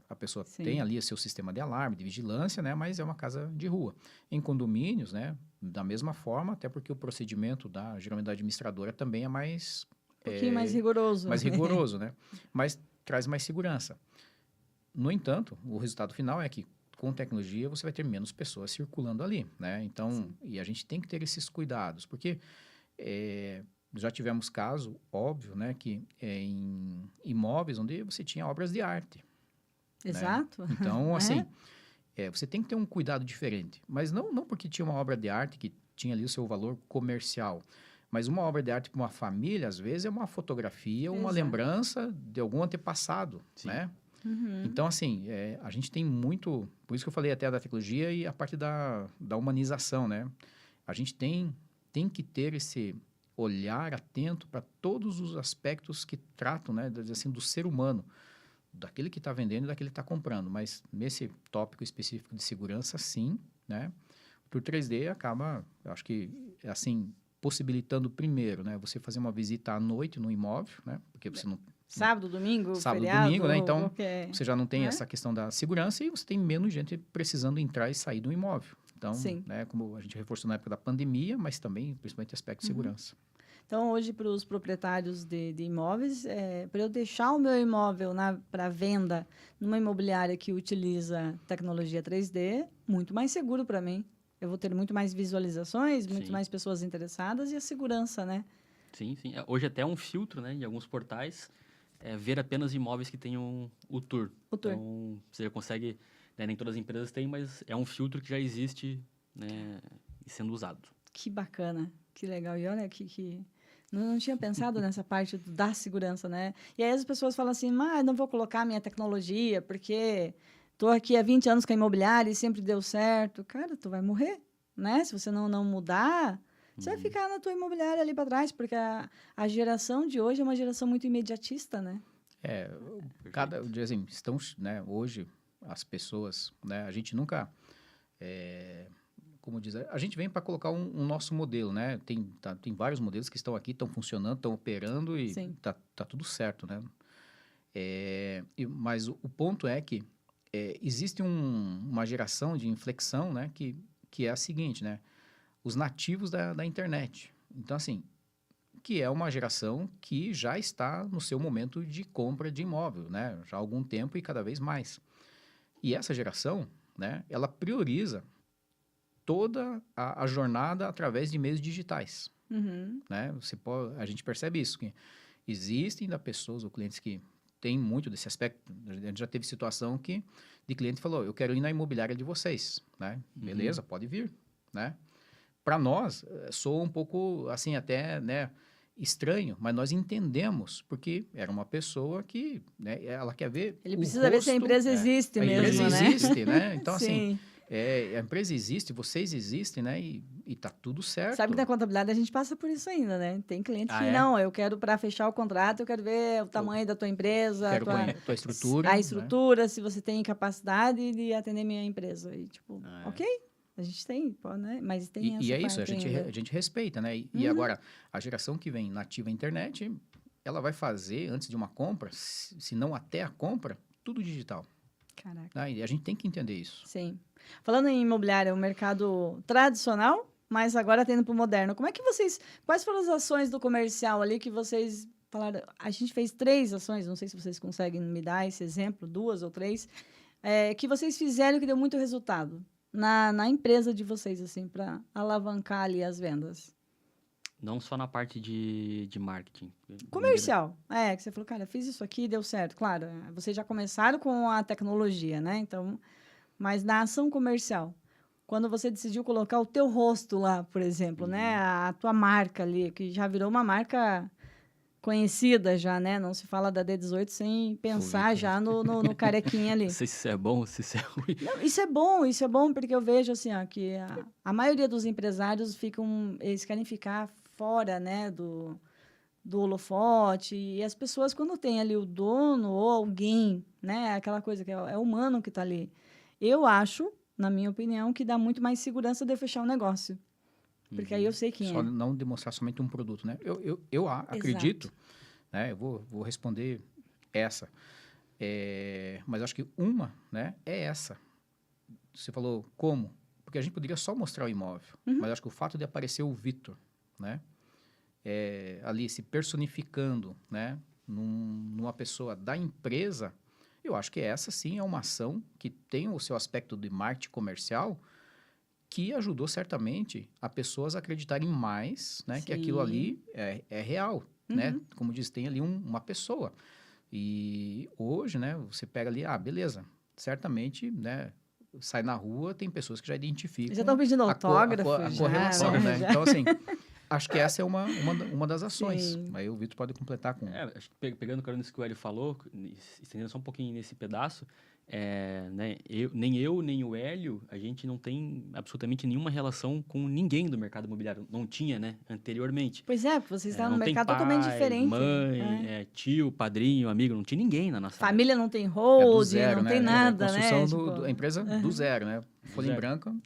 S2: a pessoa
S1: Sim.
S2: tem ali o seu sistema de alarme, de vigilância, né, mas é uma casa de rua. Em condomínios, né, da mesma forma, até porque o procedimento geralmente da administradora também é mais
S1: Um pouquinho mais rigoroso.
S2: mais rigoroso, né? Mas traz mais segurança. No entanto, o resultado final é que com tecnologia você vai ter menos pessoas circulando ali, né? Então,
S1: Sim.
S2: e a gente tem que ter esses cuidados, porque já tivemos caso, óbvio, né, que em imóveis onde você tinha obras de arte.
S1: Exato.
S2: Então,
S1: Né?
S2: assim, você tem que ter um cuidado diferente. Mas não porque tinha uma obra de arte que tinha ali o seu valor comercial. Mas uma obra de arte para uma família, às vezes, é uma fotografia, uma
S1: Exato.
S2: lembrança de algum antepassado,
S3: Sim.
S2: né?
S1: Uhum.
S2: Então, assim, a gente tem muito... Por isso que eu falei até da tecnologia e a parte da humanização, né? A gente tem que ter esse olhar atento para todos os aspectos que tratam, né, assim, do ser humano, daquele que está vendendo e daquele que está comprando. Mas nesse tópico específico de segurança, sim, né? O Tour 3D acaba, eu acho que, assim, possibilitando primeiro, né, você fazer uma visita à noite no imóvel, né? Porque você não...
S1: Sábado, domingo,
S2: Sábado,
S1: feriado,
S2: domingo, né? Então,
S1: qualquer...
S2: você já não tem
S1: né?
S2: essa questão da segurança e você tem menos gente precisando entrar e sair do imóvel. Então,
S1: Sim.
S2: né, como a gente reforçou na época da pandemia, mas também, principalmente, aspecto de segurança.
S1: Então, hoje, para os proprietários de imóveis, para eu deixar o meu imóvel para venda numa imobiliária que utiliza tecnologia 3D, muito mais seguro para mim. Eu vou ter muito mais visualizações, muito
S3: Sim.
S1: mais pessoas interessadas e a segurança, né?
S3: Sim, sim. Hoje até é um filtro, né, em alguns portais, ver apenas imóveis que tenham o Tour.
S1: O Tour.
S3: Então, você já consegue, né, nem todas as empresas têm, mas é um filtro que já existe, né, e sendo usado.
S1: Que bacana, que legal. E olha que não tinha pensado nessa parte da segurança, né? E aí as pessoas falam assim, mas não vou colocar minha tecnologia porque estou aqui há 20 anos com a imobiliária e sempre deu certo. Cara, tu vai morrer, né? Se você não mudar, você vai ficar na tua imobiliária ali para trás, porque a geração de hoje é uma geração muito imediatista, né?
S2: Assim, estão, né, hoje, as pessoas, né, a gente nunca... como diz, a gente vem para colocar um nosso modelo, né? Tem vários modelos que estão aqui, estão funcionando, estão operando e
S1: Sim.
S2: tá tudo certo, né? Mas o ponto é que existe uma geração de inflexão, né, que é a seguinte, né, os nativos da internet. Então, assim, que é uma geração que já está no seu momento de compra de imóvel, né, já há algum tempo e cada vez mais. E essa geração, né, ela prioriza toda a jornada através de meios digitais,
S1: Uhum.
S2: né? A gente percebe isso, que existem ainda pessoas ou clientes que têm muito desse aspecto. A gente já teve situação de cliente falou, eu quero ir na imobiliária de vocês, né? Beleza, pode vir, né? Para nós, soa um pouco, assim, até, né, estranho, mas nós entendemos, porque era uma pessoa que, né, ela quer ver
S1: Ele
S2: o
S1: precisa ver se a
S2: rosto,
S1: empresa existe
S2: a
S1: mesmo,
S2: empresa
S1: né?
S2: existe, né? Então, assim,
S1: Sim.
S2: a empresa existe, vocês existem, né? E tá tudo certo.
S1: Sabe que na contabilidade a gente passa por isso ainda, né? Tem cliente que,
S3: É?
S1: não, eu quero para fechar o contrato, eu quero ver o tamanho da tua empresa,
S2: Quero tua estrutura.
S1: a
S2: né?
S1: estrutura, se você tem capacidade de atender minha empresa. E, tipo, ok, a gente tem, pode, né? Mas tem essa
S2: E é isso,
S1: parte
S2: a
S1: ainda.
S2: gente respeita, né? E agora, a geração que vem nativa à internet, ela vai fazer, antes de uma compra, se não até a compra, tudo digital.
S1: Caraca.
S2: Tá? E a gente tem que entender isso.
S1: Sim. Falando em imobiliário, é um mercado tradicional, mas agora tendo para o moderno. Quais foram as ações do comercial ali que vocês falaram? A gente fez 3 ações, não sei se vocês conseguem me dar esse exemplo, 2 ou 3, que vocês fizeram que deu muito resultado na empresa de vocês, assim, para alavancar ali as vendas.
S3: Não só na parte de marketing.
S1: Comercial. Que você falou, cara, fiz isso aqui, deu certo. Claro, vocês já começaram com a tecnologia, né? Então, mas na ação comercial, quando você decidiu colocar o teu rosto lá, por exemplo, né? A tua marca ali, que já virou uma marca conhecida já, né? Não se fala da D18 sem pensar já no carequinha ali.
S3: Não sei se isso é bom, se isso é ruim.
S1: Não, isso é bom porque eu vejo assim, ó, que a maioria dos empresários eles querem ficar fora, né, do holofote, e as pessoas, quando tem ali o dono ou alguém, né, aquela coisa que é humano que está ali, eu acho, na minha opinião, que dá muito mais segurança de eu fechar um negócio. Porque aí eu sei quem
S2: Só
S1: é.
S2: não demonstrar somente um produto, né? Eu acredito, né? Eu vou responder essa. Mas acho que uma, né, é essa. Você falou como? Porque a gente poderia só mostrar o imóvel, mas acho que o fato de aparecer o Vitor, né, ali se personificando, né, numa pessoa da empresa, eu acho que essa sim é uma ação que tem o seu aspecto de marketing comercial que ajudou certamente a pessoas a acreditarem mais, né, que aquilo ali é real, né? Como diz, tem ali uma pessoa. E hoje, né, você pega ali, beleza, certamente, né, sai na rua, tem pessoas que já identificam
S1: Já estão pedindo autógrafo,
S2: a correlação, né?
S1: Já.
S2: Então, assim, acho que essa é uma das ações.
S1: Sim.
S2: Aí o Vitor pode completar com...
S3: Acho que pegando o carona nisso que o Hélio falou, estendendo só um pouquinho nesse pedaço, né, nem eu, nem o Hélio, a gente não tem absolutamente nenhuma relação com ninguém do mercado imobiliário. Não tinha, né, anteriormente.
S1: Pois é, porque vocês estão no
S3: Não tem
S1: mercado
S3: pai,
S1: totalmente diferente.
S3: mãe, tio, padrinho, amigo, não tinha ninguém na nossa
S1: Família não tem
S2: do
S1: holding,
S2: zero,
S1: não
S2: né?
S1: tem nada,
S2: construção
S1: né?
S2: da empresa do zero, né? Folha em
S3: zero.
S2: branco.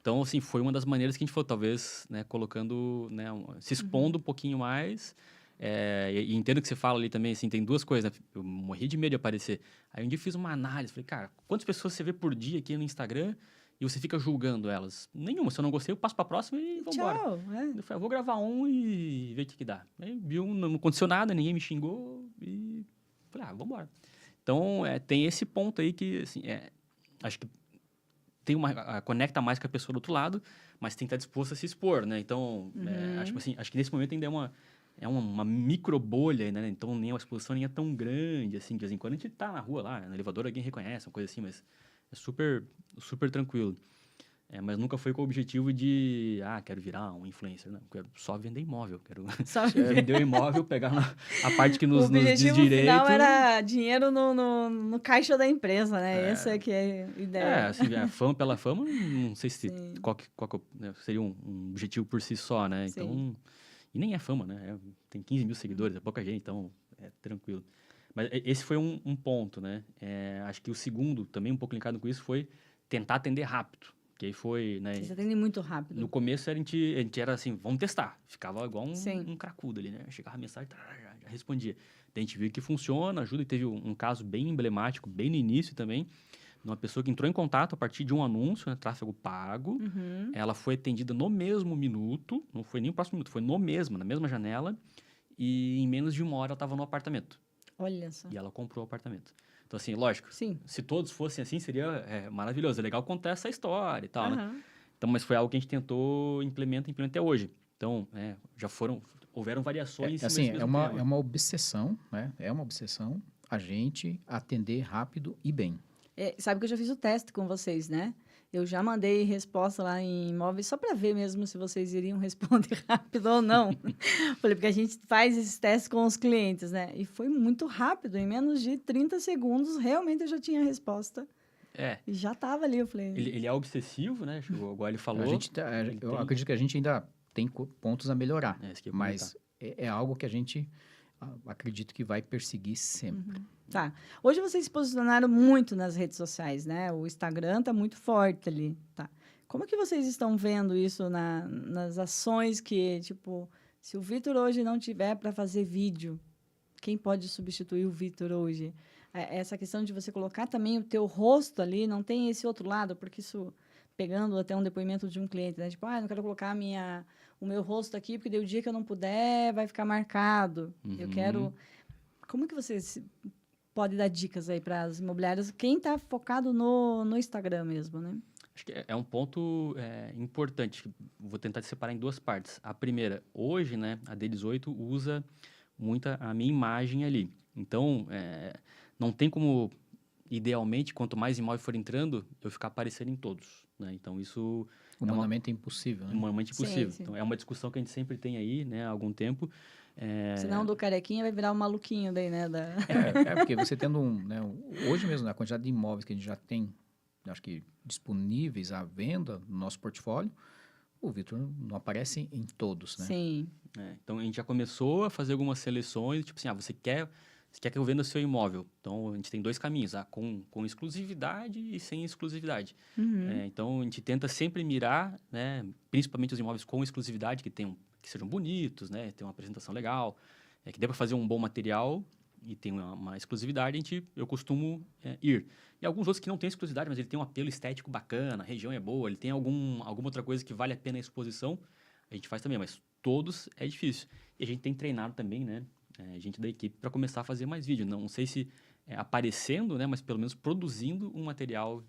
S3: Então, assim, foi uma das maneiras que a gente falou, talvez, né, colocando, né, se expondo um pouquinho mais. E entendo que você fala ali também, assim, tem 2 coisas, né? Eu morri de medo de aparecer. Aí um dia eu fiz uma análise, falei, cara, quantas pessoas você vê por dia aqui no Instagram e você fica julgando elas? Nenhuma, se eu não gostei, eu passo pra próxima e vambora.
S1: Tchau.
S3: Eu falei, vou gravar um e ver o que dá. Aí vi não aconteceu nada, ninguém me xingou e falei, vambora. Então, tem esse ponto aí que, assim, acho que conecta mais com a pessoa do outro lado, mas tem que estar disposto a se expor, né? Então, acho que nesse momento ainda é uma micro bolha, né? Então, nem a exposição nem é tão grande, assim, de vez em quando a gente tá na rua lá, no elevador alguém reconhece, uma coisa assim, mas é super, super tranquilo. Mas nunca foi com o objetivo de, quero virar um influencer, não, quero só vender imóvel, quero
S1: Só
S3: vender o imóvel, pegar a parte que nos diz
S1: objetivo
S3: direito.
S1: final era dinheiro no caixa da empresa, né? Essa é que é a ideia.
S3: Assim, a fama pela fama, não sei se qual né, seria um objetivo por si só, né?
S1: Sim.
S3: Então, e nem é fama, né? Tem 15 mil seguidores, é pouca gente, então é tranquilo. Mas esse foi um ponto, né? Acho que o segundo, também um pouco linkado com isso, foi tentar atender rápido. Que aí foi, né?
S1: Vocês atendem muito rápido.
S3: No começo a gente era assim, vamos testar. Ficava igual um cracudo ali, né? Chegava a mensagem, já respondia. Daí a gente viu que funciona, ajuda. E teve um caso bem emblemático, bem no início também, Uma pessoa que entrou em contato a partir de um anúncio, né, tráfego pago.
S1: Uhum.
S3: Ela foi atendida no mesmo minuto, não foi nem o próximo minuto, foi no mesmo, na mesma janela. E em menos de 1 hora ela estava no apartamento.
S1: Olha só.
S3: E ela comprou o apartamento. Então, assim, lógico,
S1: Sim.
S3: se todos fossem assim, seria maravilhoso. É legal contar essa história e tal, né?
S1: Aham.
S3: Então, mas foi algo que a gente tentou implementar até hoje. Então, houveram variações em cima
S2: assim,
S3: desse mesmo tema.
S2: é uma obsessão, né? É uma obsessão a gente atender rápido e bem.
S1: Sabe que eu já fiz o teste com vocês, né? Eu já mandei resposta lá em imóveis só para ver mesmo se vocês iriam responder rápido ou não. Falei, porque a gente faz esses testes com os clientes, né? E foi muito rápido, em menos de 30 segundos, realmente eu já tinha a resposta. E já estava ali, eu falei...
S3: Ele é obsessivo, né? Igual ele falou.
S2: Eu acredito que a gente ainda tem pontos a melhorar,
S3: isso que eu ia
S2: mas é algo que a gente acredito que vai perseguir sempre.
S1: Tá. Hoje vocês se posicionaram muito nas redes sociais, né? O Instagram tá muito forte ali, tá? Como que vocês estão vendo isso nas ações que, tipo, se o Vitor hoje não tiver para fazer vídeo, quem pode substituir o Vitor hoje? Essa questão de você colocar também o teu rosto ali, não tem esse outro lado, porque isso, pegando até um depoimento de um cliente, né? Tipo, não quero colocar o meu rosto aqui, porque daí o dia que eu não puder, vai ficar marcado. Eu quero... Como que vocês podem dar dicas aí para as imobiliárias? Quem está focado no Instagram mesmo, né?
S3: Acho que é um ponto importante. Vou tentar separar em 2 partes. A primeira, hoje, né, a D18 usa muito a minha imagem ali. Então, não tem como, idealmente, quanto mais imóvel for entrando, eu ficar aparecendo em todos, né? Então, isso...
S2: Humanamente é impossível, né?
S3: Humanamente impossível.
S1: Sim.
S3: Então, é uma discussão que a gente sempre tem aí, né, há algum tempo.
S1: Senão do carequinha vai virar um maluquinho daí, né?
S2: Porque você tendo hoje mesmo, né, a quantidade de imóveis que a gente já tem, acho que disponíveis à venda no nosso portfólio, o Vitor não aparece em todos, né?
S1: Sim.
S3: Então, a gente já começou a fazer algumas seleções, tipo assim, você quer que eu venda seu imóvel? Então, a gente tem 2 caminhos, com exclusividade e sem exclusividade. Então, a gente tenta sempre mirar, né, principalmente os imóveis com exclusividade, que sejam bonitos, né, tenham uma apresentação legal, que dê para fazer um bom material e tem uma exclusividade, eu costumo ir. E alguns outros que não têm exclusividade, mas ele tem um apelo estético bacana, a região é boa, ele tem alguma outra coisa que vale a pena a exposição, a gente faz também, mas todos é difícil. E a gente tem treinado também, né, gente da equipe para começar a fazer mais vídeo. Não sei se aparecendo, né, mas pelo menos produzindo um material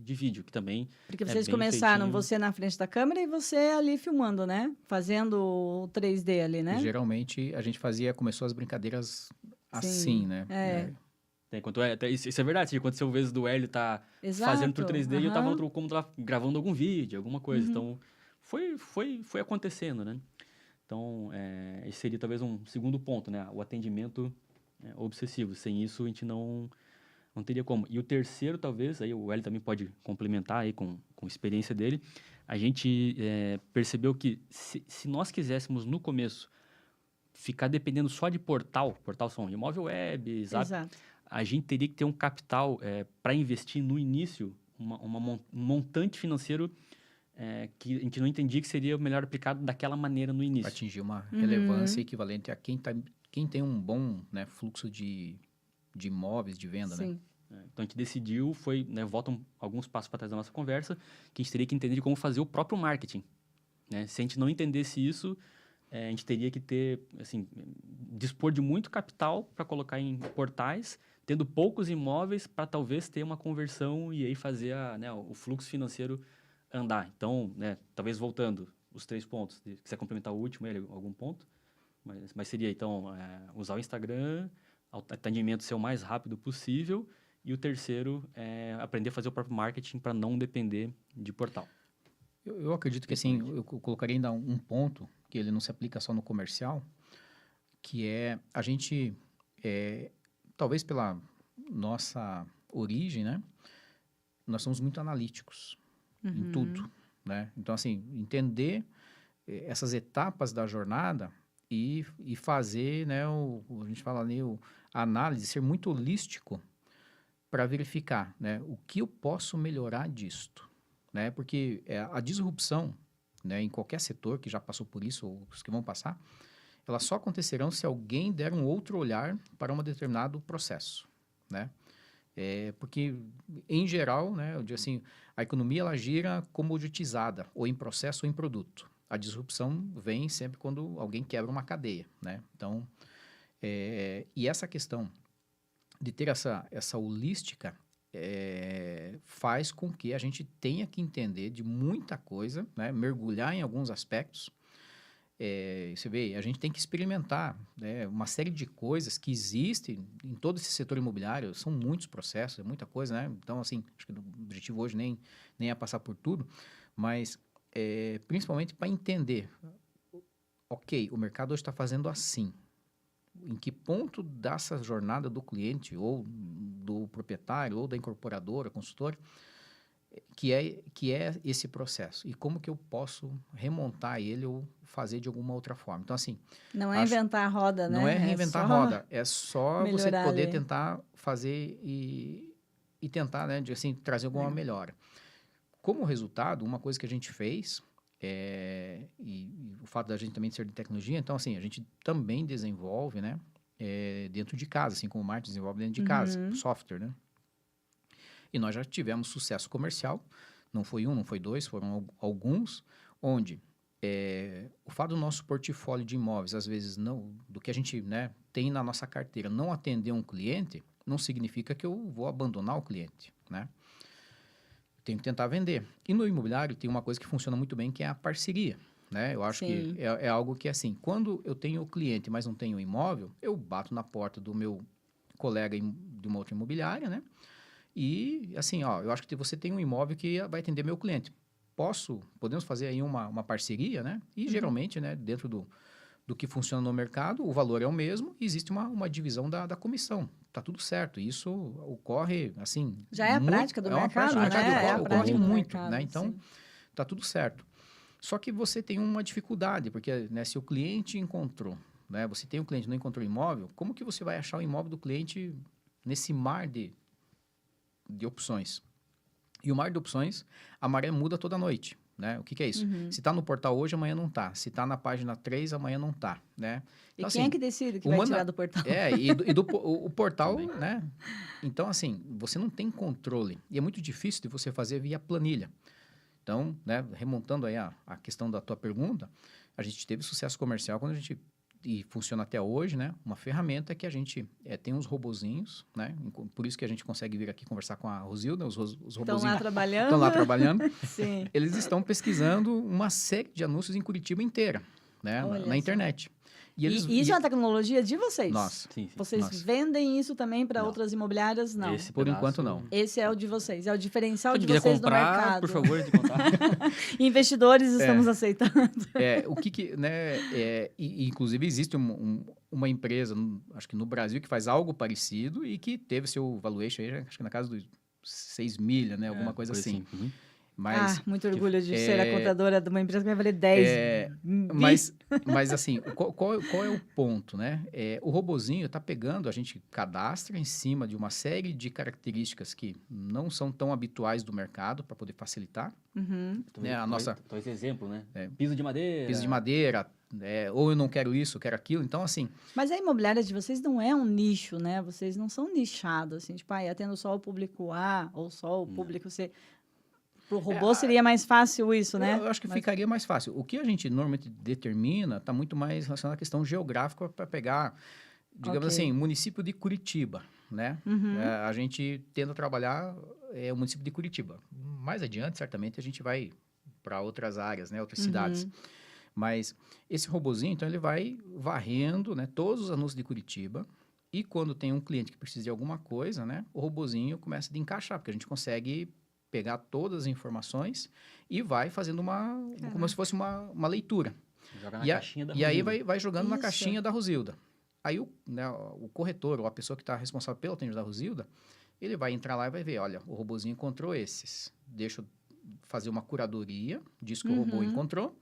S3: de vídeo, que também
S1: porque vocês
S3: bem
S1: começaram,
S3: feitinho.
S1: você na frente da câmera e você ali filmando, né? Fazendo o 3D ali, né?
S2: E, geralmente a gente começou as brincadeiras assim,
S1: Sim,
S2: né?
S3: Isso é verdade, aconteceu vezes do Hélio tá
S1: Exato.
S3: fazendo pro 3D e eu tava no outro cômodo lá gravando algum vídeo, alguma coisa. Então, foi acontecendo, né? Então, esse seria talvez um segundo ponto, né? O atendimento obsessivo. Sem isso, a gente não teria como. E o terceiro, talvez, aí o Hélio também pode complementar aí com a experiência dele, a gente percebeu que se nós quiséssemos, no começo, ficar dependendo só de portal são imóvel web, Zap,
S1: Exato.
S3: a gente teria que ter um capital para investir no início, um montante financeiro que a gente não entendia que seria o melhor aplicado daquela maneira no início.
S2: Para atingir uma relevância equivalente a quem tem um bom, né, fluxo de imóveis, de venda,
S1: Sim.
S2: né?
S3: Então, a gente decidiu, voltam alguns passos para trás da nossa conversa, que a gente teria que entender de como fazer o próprio marketing, né? Se a gente não entendesse isso, a gente teria que dispor de muito capital para colocar em portais, tendo poucos imóveis para talvez ter uma conversão e aí fazer o fluxo financeiro andar. Então, talvez voltando os 3 pontos, se quiser complementar o último, algum ponto, mas seria, então, usar o Instagram, o atendimento ser o mais rápido possível, e o terceiro é aprender a fazer o próprio marketing para não depender de portal.
S2: Eu acredito que, assim, eu colocaria ainda um ponto, que ele não se aplica só no comercial, que é a gente, talvez pela nossa origem, né? Nós somos muito analíticos em tudo, né? Então, assim, entender essas etapas da jornada e fazer, né, a gente fala ali, a análise, ser muito holístico para verificar, né, o que eu posso melhorar disto, né? Porque a disrupção, né, em qualquer setor que já passou por isso, ou os que vão passar, elas só acontecerão se alguém der um outro olhar para um determinado processo, né? Porque, em geral, né, eu digo assim, a economia ela gira comoditizada, ou em processo ou em produto. A disrupção vem sempre quando alguém quebra uma cadeia, né? Então, e essa questão de ter essa holística faz com que a gente tenha que entender de muita coisa, né? Mergulhar em alguns aspectos. Você vê, a gente tem que experimentar, né, uma série de coisas que existem em todo esse setor imobiliário. São muitos processos, é muita coisa, né? Então, assim, acho que o objetivo hoje nem é passar por tudo, mas principalmente para entender, ok, o mercado hoje está fazendo assim. Em que ponto dessa jornada do cliente, ou do proprietário, ou da incorporadora, consultora, que é esse processo? E como que eu posso remontar ele ou fazer de alguma outra forma? Então, assim...
S1: Não é inventar a roda, né?
S2: Não é reinventar a roda, é só você poder
S1: ali.
S2: tentar fazer e tentar, né, de, assim, trazer alguma melhora. Como resultado, uma coisa que a gente fez, e o fato da gente também ser de tecnologia, então, assim, a gente também desenvolve, né, dentro de casa, assim como o Martin desenvolve dentro de casa, software, né? E nós já tivemos sucesso comercial, não foi um, não foi dois, foram alguns, onde o fato do nosso portfólio de imóveis, às vezes, não, do que a gente, né, tem na nossa carteira, não atender um cliente, não significa que eu vou abandonar o cliente, né? Tenho que tentar vender. E no imobiliário tem uma coisa que funciona muito bem, que é a parceria, né? Eu acho que é algo que, assim, quando eu tenho o cliente, mas não tenho o imóvel, eu bato na porta do meu colega de uma outra imobiliária, né? E, assim, ó, eu acho que você tem um imóvel que vai atender meu cliente. Podemos fazer aí uma parceria, né? E, geralmente, né, dentro do que funciona no mercado, o valor é o mesmo e existe uma divisão da comissão. Tá tudo certo. Isso ocorre, assim...
S1: Já é a prática do mercado, né?
S2: Ocorre muito,
S1: mercado,
S2: né? Então, tá tudo certo. Só que você tem uma dificuldade, porque, né, se o cliente encontrou, né? Você tem um cliente e não encontrou o imóvel, como que você vai achar o imóvel do cliente nesse mar de opções? E o mar de opções, a maré muda toda noite, né? O que é isso? Se está no portal hoje, amanhã não está. Se está na página 3, amanhã não está, né? Então,
S1: e quem
S2: assim,
S1: é que decide que vai tirar do portal?
S2: O portal, né? Então, assim, você não tem controle. E é muito difícil de você fazer via planilha. Então, né, remontando aí a questão da tua pergunta, a gente teve sucesso comercial quando a gente... E funciona até hoje, né? Uma ferramenta que a gente tem uns robozinhos, né? Por isso que a gente consegue vir aqui conversar com a Rosilda, os robozinhos
S1: estão lá trabalhando.
S2: Estão lá trabalhando.
S1: Sim.
S2: Eles estão pesquisando uma série de anúncios em Curitiba inteira, né? Na internet.
S1: E isso é uma tecnologia de vocês?
S2: Nossa.
S3: Sim.
S1: Vocês vendem isso também para outras imobiliárias? Não.
S2: Por enquanto, não.
S1: Esse é o de vocês. É o diferencial de
S3: quiser
S1: vocês
S3: comprar,
S1: no mercado.
S3: por favor, de contar.
S1: Investidores estamos aceitando.
S2: Né? Inclusive, existe uma empresa, acho que no Brasil, que faz algo parecido e que teve seu valuation aí, acho que na casa dos 6 milha, né? Alguma coisa assim. Mas,
S1: muito orgulho de ser a contadora de uma empresa que vai valer 10
S2: mas assim, qual é o ponto, né? O robozinho está pegando, a gente cadastra em cima de uma série de características que não são tão habituais do mercado para poder facilitar. Né?
S3: Então, esse exemplo, né? Piso de madeira.
S2: Piso de madeira, ou eu não quero isso, eu quero aquilo. Então, assim...
S1: Mas a imobiliária de vocês não é um nicho, né? Vocês não são nichados, assim, tipo, atendo só o público A ou só o público C. Para o robô seria mais fácil isso, né?
S2: Eu acho que ficaria mais fácil. O que a gente normalmente determina está muito mais relacionado à questão geográfica para pegar, digamos assim, município de Curitiba, né? A gente tenta trabalhar o município de Curitiba. Mais adiante, certamente, a gente vai para outras áreas, né? Outras cidades. Mas esse robozinho, então, ele vai varrendo, né, todos os anúncios de Curitiba. E quando tem um cliente que precisa de alguma coisa, né? O robozinho começa a encaixar, porque a gente consegue pegar todas as informações e vai fazendo como se fosse uma leitura.
S3: Joga na caixinha da Rosilda.
S2: E aí vai jogando na caixinha da Rosilda. Aí o corretor ou a pessoa que está responsável pelo atendimento da Rosilda, ele vai entrar lá e vai ver, olha, o robozinho encontrou esses. Deixa eu fazer uma curadoria disso que o robô encontrou.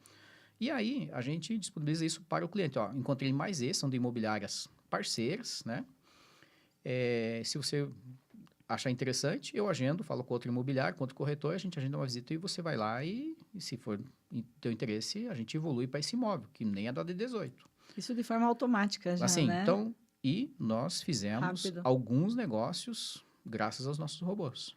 S2: E aí a gente disponibiliza isso para o cliente. Ó, encontrei mais esses, são de imobiliárias parceiras, né? Se você achar interessante, eu agendo, falo com outro imobiliário, com outro corretor, a gente agenda uma visita e você vai lá e se for em teu interesse, a gente evolui para esse imóvel, que nem é da D18.
S1: Isso de forma automática já,
S2: assim,
S1: né?
S2: Então, e nós fizemos alguns negócios graças aos nossos robôs.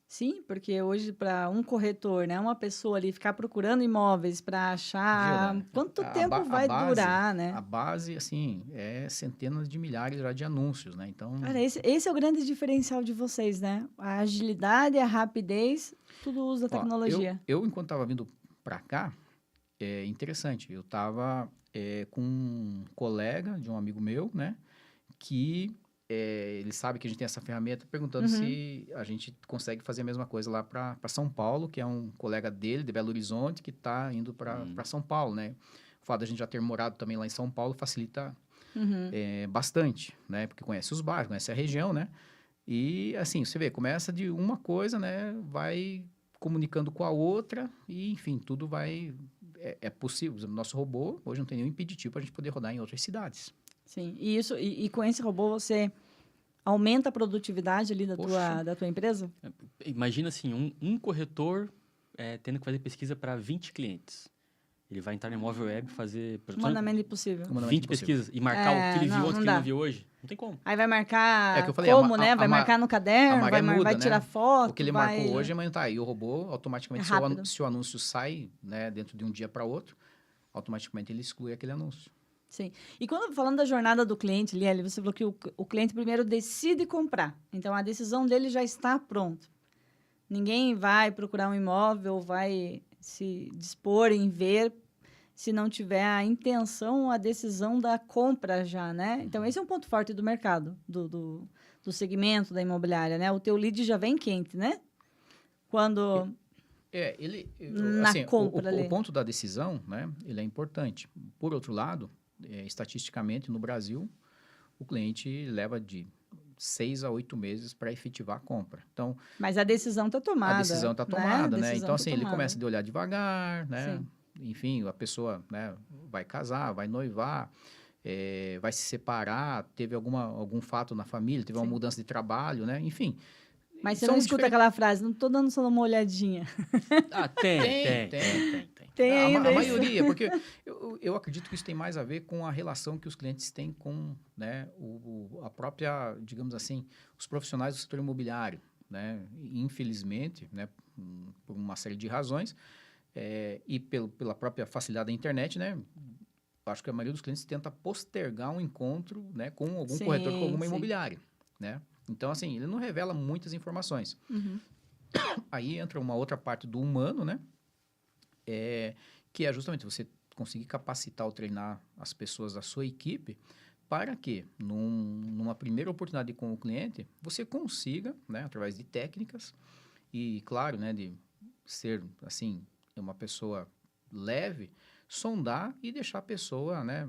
S1: Sim, porque hoje para um corretor, né, uma pessoa ali ficar procurando imóveis para achar,
S2: Viu,
S1: quanto
S2: A,
S1: tempo
S2: ba- a
S1: vai
S2: base,
S1: durar, né?
S2: a base, assim, é centenas de milhares já de anúncios, né? Então,
S1: Cara, esse é o grande diferencial de vocês, né? A agilidade, a rapidez, tudo usa
S2: ó, eu,
S1: tecnologia.
S2: eu enquanto estava vindo para cá, é interessante, eu estava com um colega de um amigo meu, né? Que ele sabe que a gente tem essa ferramenta, perguntando
S1: Uhum,
S2: se a gente consegue fazer a mesma coisa lá para São Paulo, que é um colega dele, de Belo Horizonte, que está indo para São Paulo, né? O fato de a gente já ter morado também lá em São Paulo facilita
S1: uhum.
S2: bastante, né? Porque conhece os bairros, conhece a região, né? E assim, você vê, começa de uma coisa, né? Vai comunicando com a outra e, enfim, tudo vai... É possível. Por exemplo, nosso robô hoje não tem nenhum impeditivo para a gente poder rodar em outras cidades.
S1: Sim, e com esse robô você aumenta a produtividade ali
S2: Poxa,
S1: da tua empresa?
S3: Imagina assim, um corretor tendo que fazer pesquisa para 20 clientes. Ele vai entrar no imóvel web e fazer
S1: Humanamente impossível.
S2: humanamente
S3: 20
S2: impossível.
S3: pesquisas e marcar o que ele viu
S1: Não,
S3: antes
S1: não
S3: que ele não
S1: dá.
S3: viu hoje. Não tem como.
S1: Aí vai
S2: É que
S1: marcar
S2: eu falei,
S1: como, né? Vai marcar no
S2: a
S1: caderno,
S2: maré muda,
S1: vai tirar
S2: né? O que
S1: foto,
S2: ele
S1: vai...
S2: marcou hoje, amanhã tá aí. O robô,
S1: É
S2: automaticamente,
S1: rápido.
S2: se o anúncio sai, né, dentro de um dia para outro, automaticamente ele exclui aquele anúncio.
S1: Sim. E quando falando da jornada do cliente, Lieli, você falou que o cliente primeiro decide comprar. Então, a decisão dele já está pronta. Ninguém vai procurar um imóvel, vai se dispor em ver se não tiver a intenção, a decisão da compra já, né? Então, esse é um ponto forte do mercado, do segmento da imobiliária, né? O teu lead já vem quente, né? Quando... Na
S2: Assim,
S1: compra
S2: o
S1: ali.
S2: ponto da decisão, né, ele é importante. Por outro lado, estatisticamente, no Brasil, o cliente leva de 6 a 8 meses para efetivar a compra. Então,
S1: Mas a decisão está
S2: a
S1: tomada,
S2: decisão está
S1: né? A
S2: tomada, né?
S1: decisão
S2: Então,
S1: está
S2: assim, ele
S1: tomada.
S2: começa de olhar devagar, né?
S1: Sim.
S2: Enfim, a pessoa, né, vai casar, vai noivar, vai se separar, teve algum fato na família, teve uma
S1: Sim.
S2: mudança de trabalho, né? Enfim,
S1: Mas você
S2: são
S1: não escuta aquela frase, não estou dando só uma olhadinha.
S3: Ah,
S2: Tem.
S1: Tem
S2: A
S1: ainda isso.
S2: maioria, porque eu acredito que isso tem mais a ver com a relação que os clientes têm com, né, a própria, digamos assim, os profissionais do setor imobiliário, né? Infelizmente, né, por uma série de razões, e pela própria facilidade da internet, né? Acho que a maioria dos clientes tenta postergar um encontro, né, com algum corretor, com alguma
S1: Sim.
S2: imobiliária, né? Então, assim, ele não revela muitas informações.
S1: Uhum.
S2: Aí entra uma outra parte do humano, né? Que é justamente você conseguir capacitar ou treinar as pessoas da sua equipe para que, numa primeira oportunidade com o cliente, você consiga, né, através de técnicas e, claro, né, de ser, assim, uma pessoa leve, sondar e deixar a pessoa, né,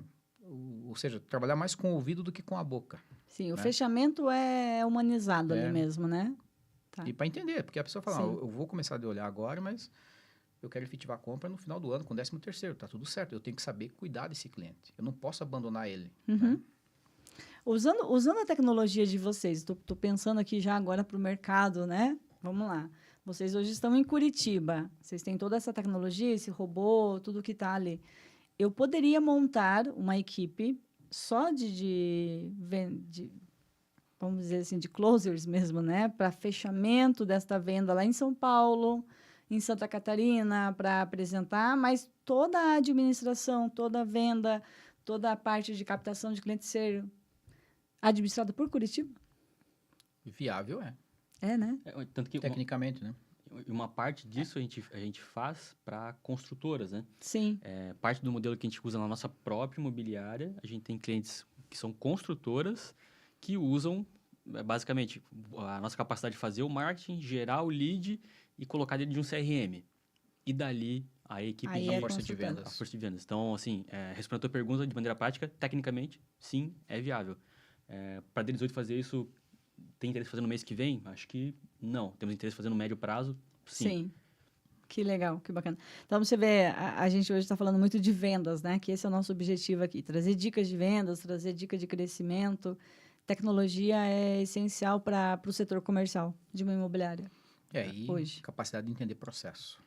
S2: ou seja, trabalhar mais com o ouvido do que com a boca.
S1: Sim, o
S2: Né?
S1: fechamento é humanizado ali
S2: É.
S1: mesmo, né? Tá.
S2: E para entender, porque a pessoa fala,
S1: Sim.
S2: eu vou começar a olhar agora, mas eu quero efetivar a compra no final do ano, com o 13º, tá tudo certo. Eu tenho que saber cuidar desse cliente. Eu não posso abandonar ele.
S1: Uhum.
S2: Né?
S1: Usando a tecnologia de vocês, estou pensando aqui já agora para o mercado, né? Vamos lá. Vocês hoje estão em Curitiba. Vocês têm toda essa tecnologia, esse robô, tudo que está ali. Eu poderia montar uma equipe só vamos dizer assim, de closers mesmo, né? Para fechamento desta venda lá em São Paulo, em Santa Catarina, para apresentar, mas toda a administração, toda a venda, toda a parte de captação de clientes ser administrada por Curitiba?
S2: Viável é,
S1: É, né?
S3: Tanto que
S2: tecnicamente, né?
S3: uma parte disso a gente faz para construtoras, né?
S1: Sim.
S3: Parte do modelo que a gente usa na nossa própria imobiliária, a gente tem clientes que são construtoras que usam, basicamente, a nossa capacidade de fazer o marketing, gerar o lead e colocar dentro de um CRM. E dali, a equipe
S1: Aí
S3: de
S1: é
S2: força de
S1: consultante.
S2: vendas.
S3: a força de vendas. Então, assim, respondendo a tua pergunta de maneira prática, tecnicamente, sim, é viável. Para a D18 fazer isso, tem interesse em fazer no mês que vem? Acho que não. Temos interesse em fazer no médio prazo? Sim.
S1: Que legal, que bacana. Então, você vê, a gente hoje está falando muito de vendas, né? Que esse é o nosso objetivo aqui, trazer dicas de vendas, trazer dicas de crescimento. Tecnologia é essencial para o setor comercial de uma imobiliária.
S2: E
S1: Hoje.
S2: capacidade de entender processo.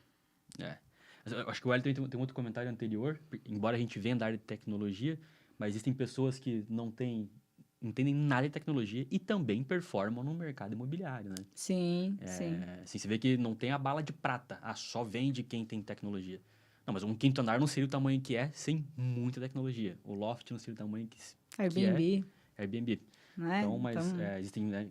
S3: Mas eu acho que o Wellington tem outro comentário anterior, embora a gente venda a área de tecnologia, mas existem pessoas que não têm entendem nada de tecnologia e também performam no mercado imobiliário, né?
S1: Sim, sim.
S3: Assim, você vê que não tem a bala de prata. Só vende quem tem tecnologia. Não, mas um quinto andar não seria o tamanho que é sem muita tecnologia. O loft não seria o tamanho que é
S1: Airbnb,
S3: Airbnb.
S1: né?
S3: Então, mas existem, né,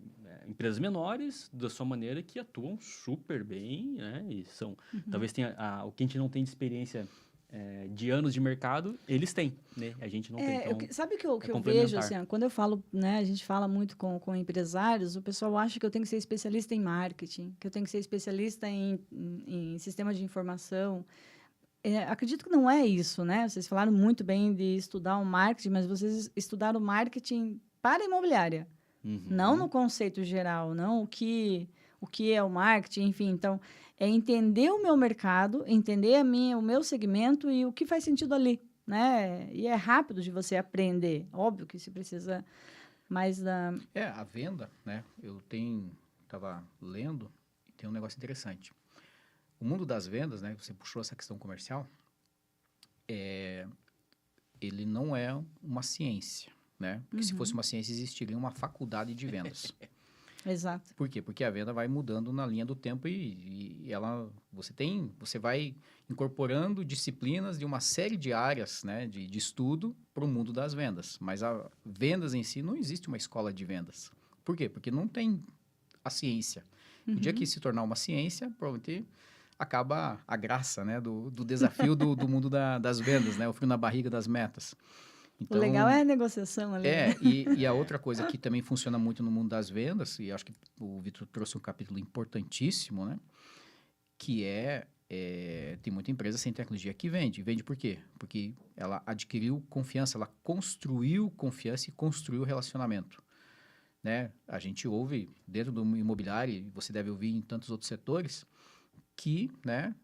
S3: empresas menores, da sua maneira, que atuam super bem, né? E são, talvez tenha o que a gente não tem de experiência de anos de mercado, eles têm, né? A gente não tem. Então,
S1: sabe o que eu vejo,
S3: complementar.
S1: assim, ó, quando eu falo, né, a gente fala muito com empresários, o pessoal acha que eu tenho que ser especialista em marketing, que eu tenho que ser especialista em sistema de informação. Acredito que não é isso, né? Vocês falaram muito bem de estudar o marketing, mas vocês estudaram o marketing para a imobiliária, não no conceito geral, não o que é o marketing, enfim. Então, é entender o meu mercado, entender o meu segmento e o que faz sentido ali, né? E é rápido de você aprender. Óbvio que se precisa mais da...
S2: A venda, né? Eu estava lendo e tem um negócio interessante. O mundo das vendas, né? Você puxou essa questão comercial, ele não é uma ciência, né? Porque se fosse uma ciência, existiria uma faculdade de vendas.
S1: Exato.
S2: Por quê? Porque a venda vai mudando na linha do tempo e você vai incorporando disciplinas de uma série de áreas, né, de estudo para o mundo das vendas. Mas a vendas em si não existe uma escola de vendas. Por quê? Porque não tem a ciência. O dia que se tornar uma ciência, provavelmente acaba a graça, né, do desafio do mundo das vendas, né, o frio na barriga das metas.
S1: Então, o legal é a negociação ali.
S2: E a outra coisa que também funciona muito no mundo das vendas, e acho que o Vitor trouxe um capítulo importantíssimo, né? Que tem muita empresa sem tecnologia que vende. Vende por quê? Porque ela adquiriu confiança, ela construiu confiança e construiu relacionamento. Né? A gente ouve dentro do imobiliário, e você deve ouvir em tantos outros setores, que, né,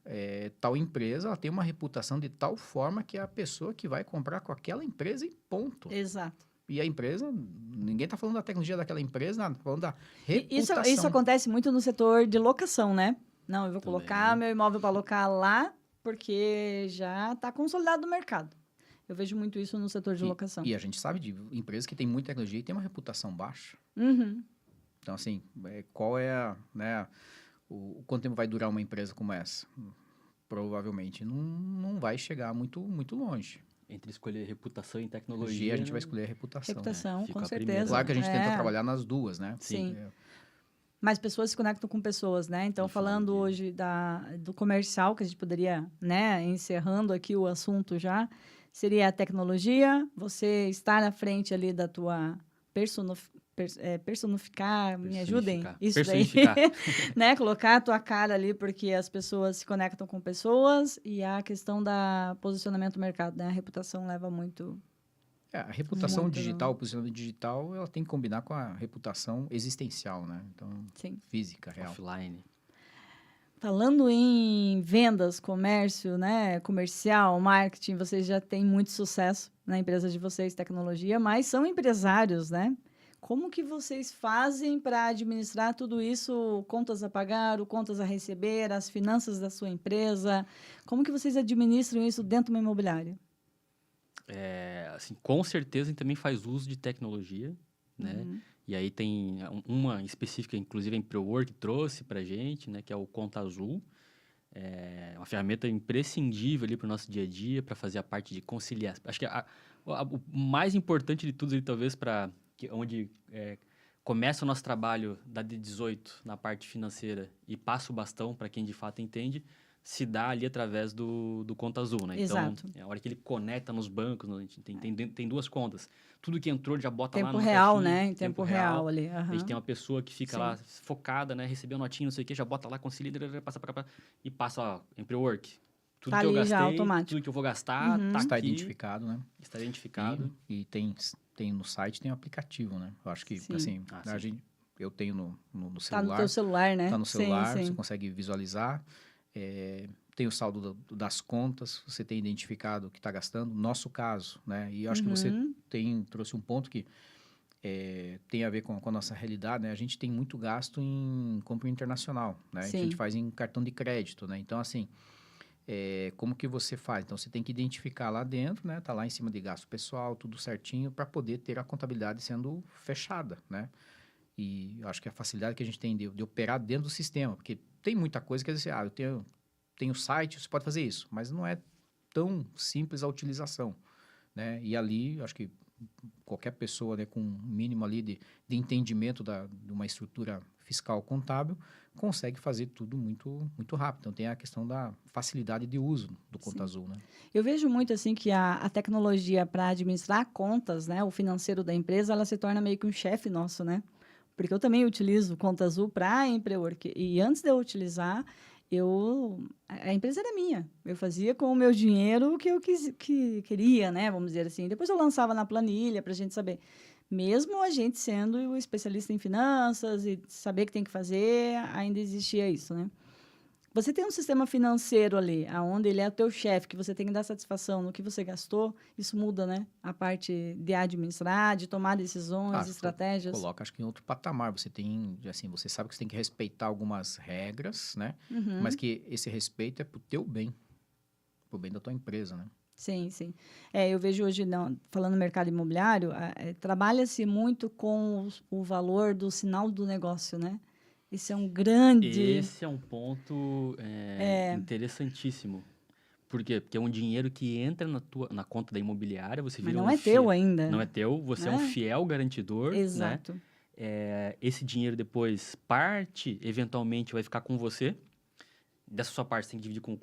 S2: tal empresa ela tem uma reputação de tal forma que é a pessoa que vai comprar com aquela empresa e ponto.
S1: Exato.
S2: E a empresa, ninguém está falando da tecnologia daquela empresa, nada, está falando da reputação.
S1: Isso acontece muito no setor de locação, né? Não, eu vou
S3: Também.
S1: colocar meu imóvel para alocar lá porque já está consolidado no mercado. Eu vejo muito isso no setor de locação.
S2: E a gente sabe de empresas que têm muita tecnologia e têm uma reputação baixa. Então, assim, qual é quanto tempo vai durar uma empresa como essa? Provavelmente não vai chegar muito, muito longe.
S3: Entre escolher reputação e tecnologia,
S2: a gente vai escolher a reputação.
S1: Reputação, com certeza.
S3: primeira.
S2: Claro que a gente tenta trabalhar nas duas, né?
S1: Sim. Mas pessoas se conectam com pessoas, né? Então, falando hoje do comercial, que a gente poderia, né, encerrando aqui o assunto já, seria a tecnologia, você estar à frente ali da tua personificar, me ajudem? Isso daí, né? Colocar a tua cara ali, porque as pessoas se conectam com pessoas e a questão da posicionamento do mercado, né? A reputação leva muito...
S2: A reputação digital, o posicionamento digital, ela tem que combinar com a reputação existencial, né? Então,
S1: sim,
S2: física, real.
S3: Offline.
S1: Falando em vendas, comércio, né, comercial, marketing, vocês já têm muito sucesso na empresa de vocês, tecnologia, mas são empresários, né? Como que vocês fazem para administrar tudo isso, contas a pagar, contas a receber, as finanças da sua empresa? Como que vocês administram isso dentro de uma imobiliária?
S3: Assim, com certeza a gente também faz uso de tecnologia, né? E aí tem uma específica, inclusive a Emprework trouxe para a gente, né? Que é o Conta Azul. É uma ferramenta imprescindível ali para o nosso dia a dia, para fazer a parte de conciliação. Acho que o mais importante de tudo ali, talvez, onde começa o nosso trabalho da D18 na parte financeira e passa o bastão para quem de fato entende, se dá ali através do Conta Azul, né?
S1: Exato.
S3: Então, a hora que ele conecta nos bancos, a gente tem duas contas. Tudo que entrou, ele já bota lá
S1: tempo
S3: no
S1: real,
S3: caixinha,
S1: né? Em tempo real ali.
S3: A gente tem uma pessoa que fica lá focada, né? Recebeu notinha, não sei o quê, já bota lá, concilia, e passa, ó, Emprework. Tudo
S1: Tá
S3: que eu
S1: ali já,
S3: gastei,
S1: automático.
S3: tudo que eu vou gastar, tá
S2: Está
S3: aqui.
S2: identificado, né?
S3: Está identificado.
S2: E tem no site, tem um aplicativo, né? Eu acho que, assim, eu tenho no celular.
S1: Tá no teu celular, né?
S2: Tá no celular,
S1: sim.
S2: você consegue visualizar. Tem o saldo das contas, você tem identificado o que está gastando. Nosso caso, né? E eu acho que você trouxe um ponto que tem a ver com a nossa realidade, né? A gente tem muito gasto em compra internacional, né? A gente faz em cartão de crédito, né? Então, assim, como que você faz? Então, você tem que identificar lá dentro, né? Tá lá em cima de gasto pessoal, tudo certinho, para poder ter a contabilidade sendo fechada, né? E eu acho que a facilidade que a gente tem de operar dentro do sistema, porque tem muita coisa que às vezes, eu tenho site, você pode fazer isso, mas não é tão simples a utilização, né? E ali, eu acho que qualquer pessoa, né, com um mínimo ali de entendimento de uma estrutura fiscal contábil consegue fazer tudo muito, muito rápido. Então, tem a questão da facilidade de uso do Conta Azul, né?
S1: Eu vejo muito assim que a tecnologia para administrar contas, né, o financeiro da empresa, ela se torna meio que um chefe nosso, né? Porque eu também utilizo o Conta Azul para a Emprework. E antes de eu utilizar, a empresa era minha. Eu fazia com o meu dinheiro o que eu queria, né? Vamos dizer assim. Depois eu lançava na planilha para a gente saber. Mesmo a gente sendo o especialista em finanças e saber o que tem que fazer, ainda existia isso, né? Você tem um sistema financeiro ali, onde ele é o teu chefe, que você tem que dar satisfação no que você gastou, isso muda, né? A parte de administrar, de tomar decisões, estratégias.
S2: Coloca, acho que em outro patamar. Você tem, assim, você sabe que você tem que respeitar algumas regras, né?
S1: Uhum.
S2: Mas que esse respeito é pro teu bem, pro bem da tua empresa, né?
S1: Sim, sim. Eu vejo hoje, falando no mercado imobiliário, trabalha-se muito com o valor do sinal do negócio, né? Esse é um grande...
S3: Esse é um ponto interessantíssimo. Por quê? Porque é um dinheiro que entra na conta da imobiliária, você
S1: Mas
S3: vira
S1: não é teu ainda.
S3: Não é teu, você é um fiel garantidor,
S1: Exato.
S3: né? Esse dinheiro depois, eventualmente, vai ficar com você. Dessa sua parte, você tem que dividir com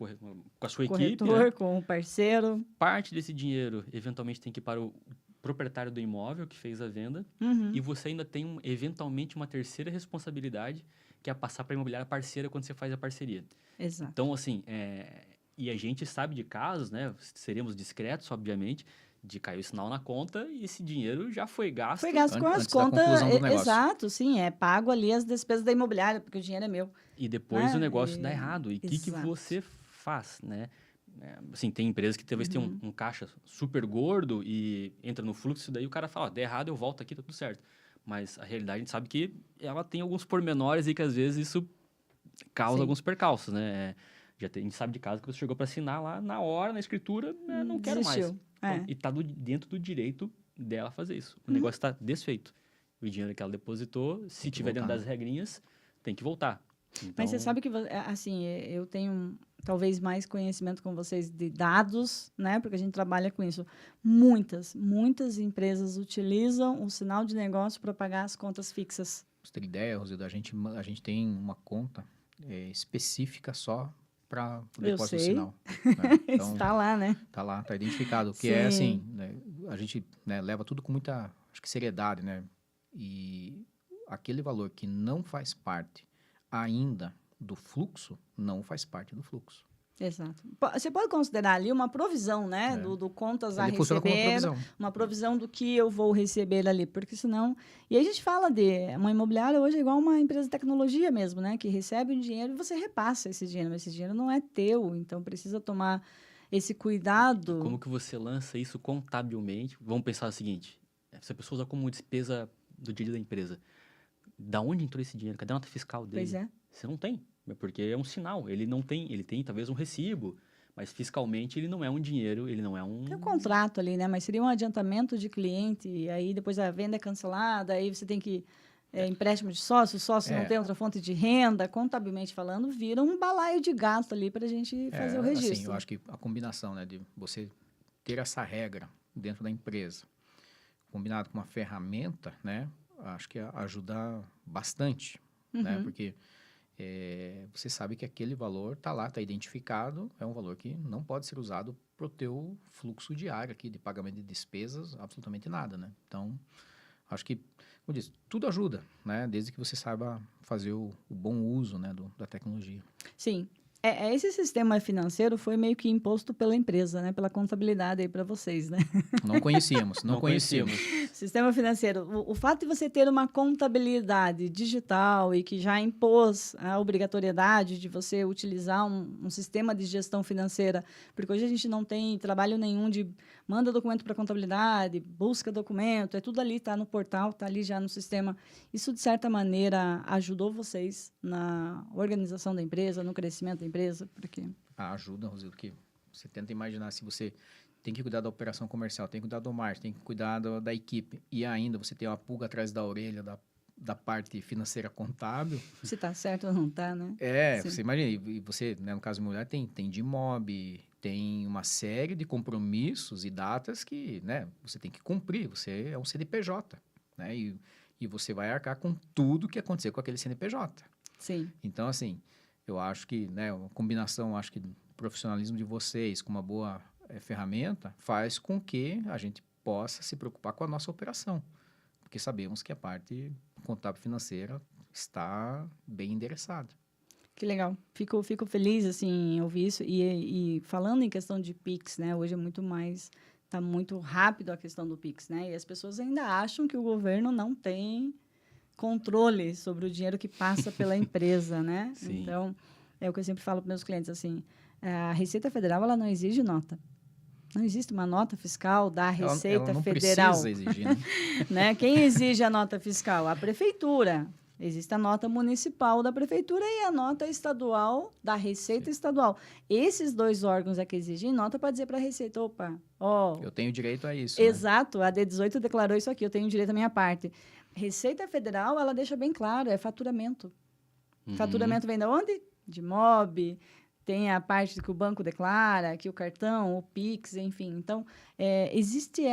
S3: a sua equipe.
S1: Corretor,
S3: né?
S1: com o parceiro.
S3: Parte desse dinheiro, eventualmente, tem que ir para o proprietário do imóvel que fez a venda.
S1: Uhum.
S3: E você ainda tem, eventualmente, uma terceira responsabilidade, que é passar para a imobiliária parceira quando você faz a parceria.
S1: Exato.
S3: Então, assim, e a gente sabe de casos, né? Seremos discretos, obviamente, de cair o sinal na conta e esse dinheiro já foi gasto.
S1: Foi gasto com as
S2: antes da
S1: contas.
S2: conclusão do negócio.
S1: Exato, sim. Pago ali as despesas da imobiliária, porque o dinheiro é meu.
S3: E depois o negócio dá errado. E o que
S1: Exato.
S3: você faz, né? Assim, tem empresas que talvez tenham um caixa super gordo e entra no fluxo, daí o cara fala, der errado, eu volto aqui, tá tudo certo. Mas a realidade, a gente sabe que ela tem alguns pormenores e que às vezes isso causa alguns percalços, né? A gente sabe de caso que você chegou para assinar lá na hora, na escritura, não quero mais. E tá dentro do direito dela fazer isso. O negócio está desfeito. O dinheiro que ela depositou, se tiver dentro das regrinhas, tem que voltar. Então...
S1: Mas você sabe que, assim, eu tenho talvez mais conhecimento com vocês de dados, né? Porque a gente trabalha com isso. Muitas empresas utilizam o sinal de negócio para pagar as contas fixas.
S2: Pra você ter ideia, Rosilda, a gente tem uma conta específica só para o depósito do sinal. Né? Então,
S1: está lá, né?
S2: Está lá, está identificado. Que
S1: Sim.
S2: é assim, né, a gente leva tudo com muita, acho que seriedade, né? E aquele valor que não faz parte ainda do fluxo, não faz parte do fluxo.
S1: Exato. Você pode considerar ali uma provisão, né? Do contas a
S2: funciona como
S1: receber, uma provisão do que eu vou receber ali, porque senão... E aí a gente fala uma imobiliária hoje é igual uma empresa de tecnologia mesmo, né? Que recebe o dinheiro e você repassa esse dinheiro, mas esse dinheiro não é teu, então precisa tomar esse cuidado.
S3: Como que você lança isso contabilmente? Vamos pensar o seguinte, se a pessoa usa como despesa do dia da empresa, da onde entrou esse dinheiro? Cadê a nota fiscal dele?
S1: Pois é.
S3: Você não tem. Porque é um sinal, ele tem talvez um recibo, mas fiscalmente ele não é um dinheiro, ele não é um...
S1: Tem um contrato ali, né? Mas seria um adiantamento de cliente, e aí depois a venda é cancelada, aí você tem que... empréstimo de sócio, o sócio não tem outra fonte de renda, contabilmente falando, vira um balaio de gasto ali para a gente fazer o registro.
S2: Assim, eu acho que a combinação, né, de você ter essa regra dentro da empresa, combinado com uma ferramenta, né, acho que ajuda bastante, né, porque... você sabe que aquele valor está lá, está identificado, é um valor que não pode ser usado para o teu fluxo diário aqui de pagamento de despesas, absolutamente nada, né? Então, acho que, como eu disse, tudo ajuda, né? Desde que você saiba fazer o bom uso, né, da tecnologia.
S1: Sim. Esse sistema financeiro foi meio que imposto pela empresa, né? Pela contabilidade aí para vocês, né?
S2: Não conhecíamos.
S1: Sistema financeiro. O fato de você ter uma contabilidade digital e que já impôs a obrigatoriedade de você utilizar um sistema de gestão financeira, porque hoje a gente não tem trabalho nenhum de manda documento para contabilidade, busca documento, tudo ali, está no portal, está ali já no sistema. Isso, de certa maneira, ajudou vocês na organização da empresa, no crescimento da empresa? Porque...
S2: Ajuda, Rosildo, que você tenta imaginar se você tem que cuidar da operação comercial, tem que cuidar do marketing, tem que cuidar da equipe, e ainda você tem uma pulga atrás da orelha da parte financeira contábil.
S1: Se tá certo ou não tá, né? Sim.
S2: Você imagina, e você, né, no caso da mulher, tem DIMOB, tem uma série de compromissos e datas que, né, você tem que cumprir, você é um CNPJ, né, e você vai arcar com tudo que acontecer com aquele CNPJ.
S1: Sim.
S2: Então, assim, eu acho que, né, uma combinação, acho que do profissionalismo de vocês com uma boa ferramenta faz com que a gente possa se preocupar com a nossa operação, porque sabemos que a parte contábil financeira está bem endereçada.
S1: Que legal. Fico feliz, assim, em ouvir isso. E falando em questão de Pix, né? Hoje é muito mais... Está muito rápido a questão do Pix, né? E as pessoas ainda acham que o governo não tem controle sobre o dinheiro que passa pela empresa, né?
S3: Sim.
S1: Então, é o que eu sempre falo para meus clientes, assim, a Receita Federal, ela não exige nota. Não existe uma nota fiscal da Receita
S2: ela não
S1: Federal.
S2: precisa exigir, né?
S1: Né? Quem exige a nota fiscal? A prefeitura. Existe a nota municipal da prefeitura e a nota estadual da Receita Estadual. Esses dois órgãos é que exigem nota para dizer para a Receita, opa, ó...
S2: Eu tenho direito a isso,
S1: Exato, né? A D18 declarou isso aqui, eu tenho direito à minha parte. Receita Federal, ela deixa bem claro, é faturamento. Faturamento vem de onde? De MOB, tem a parte que o banco declara, que o cartão, o Pix, enfim. Então, existe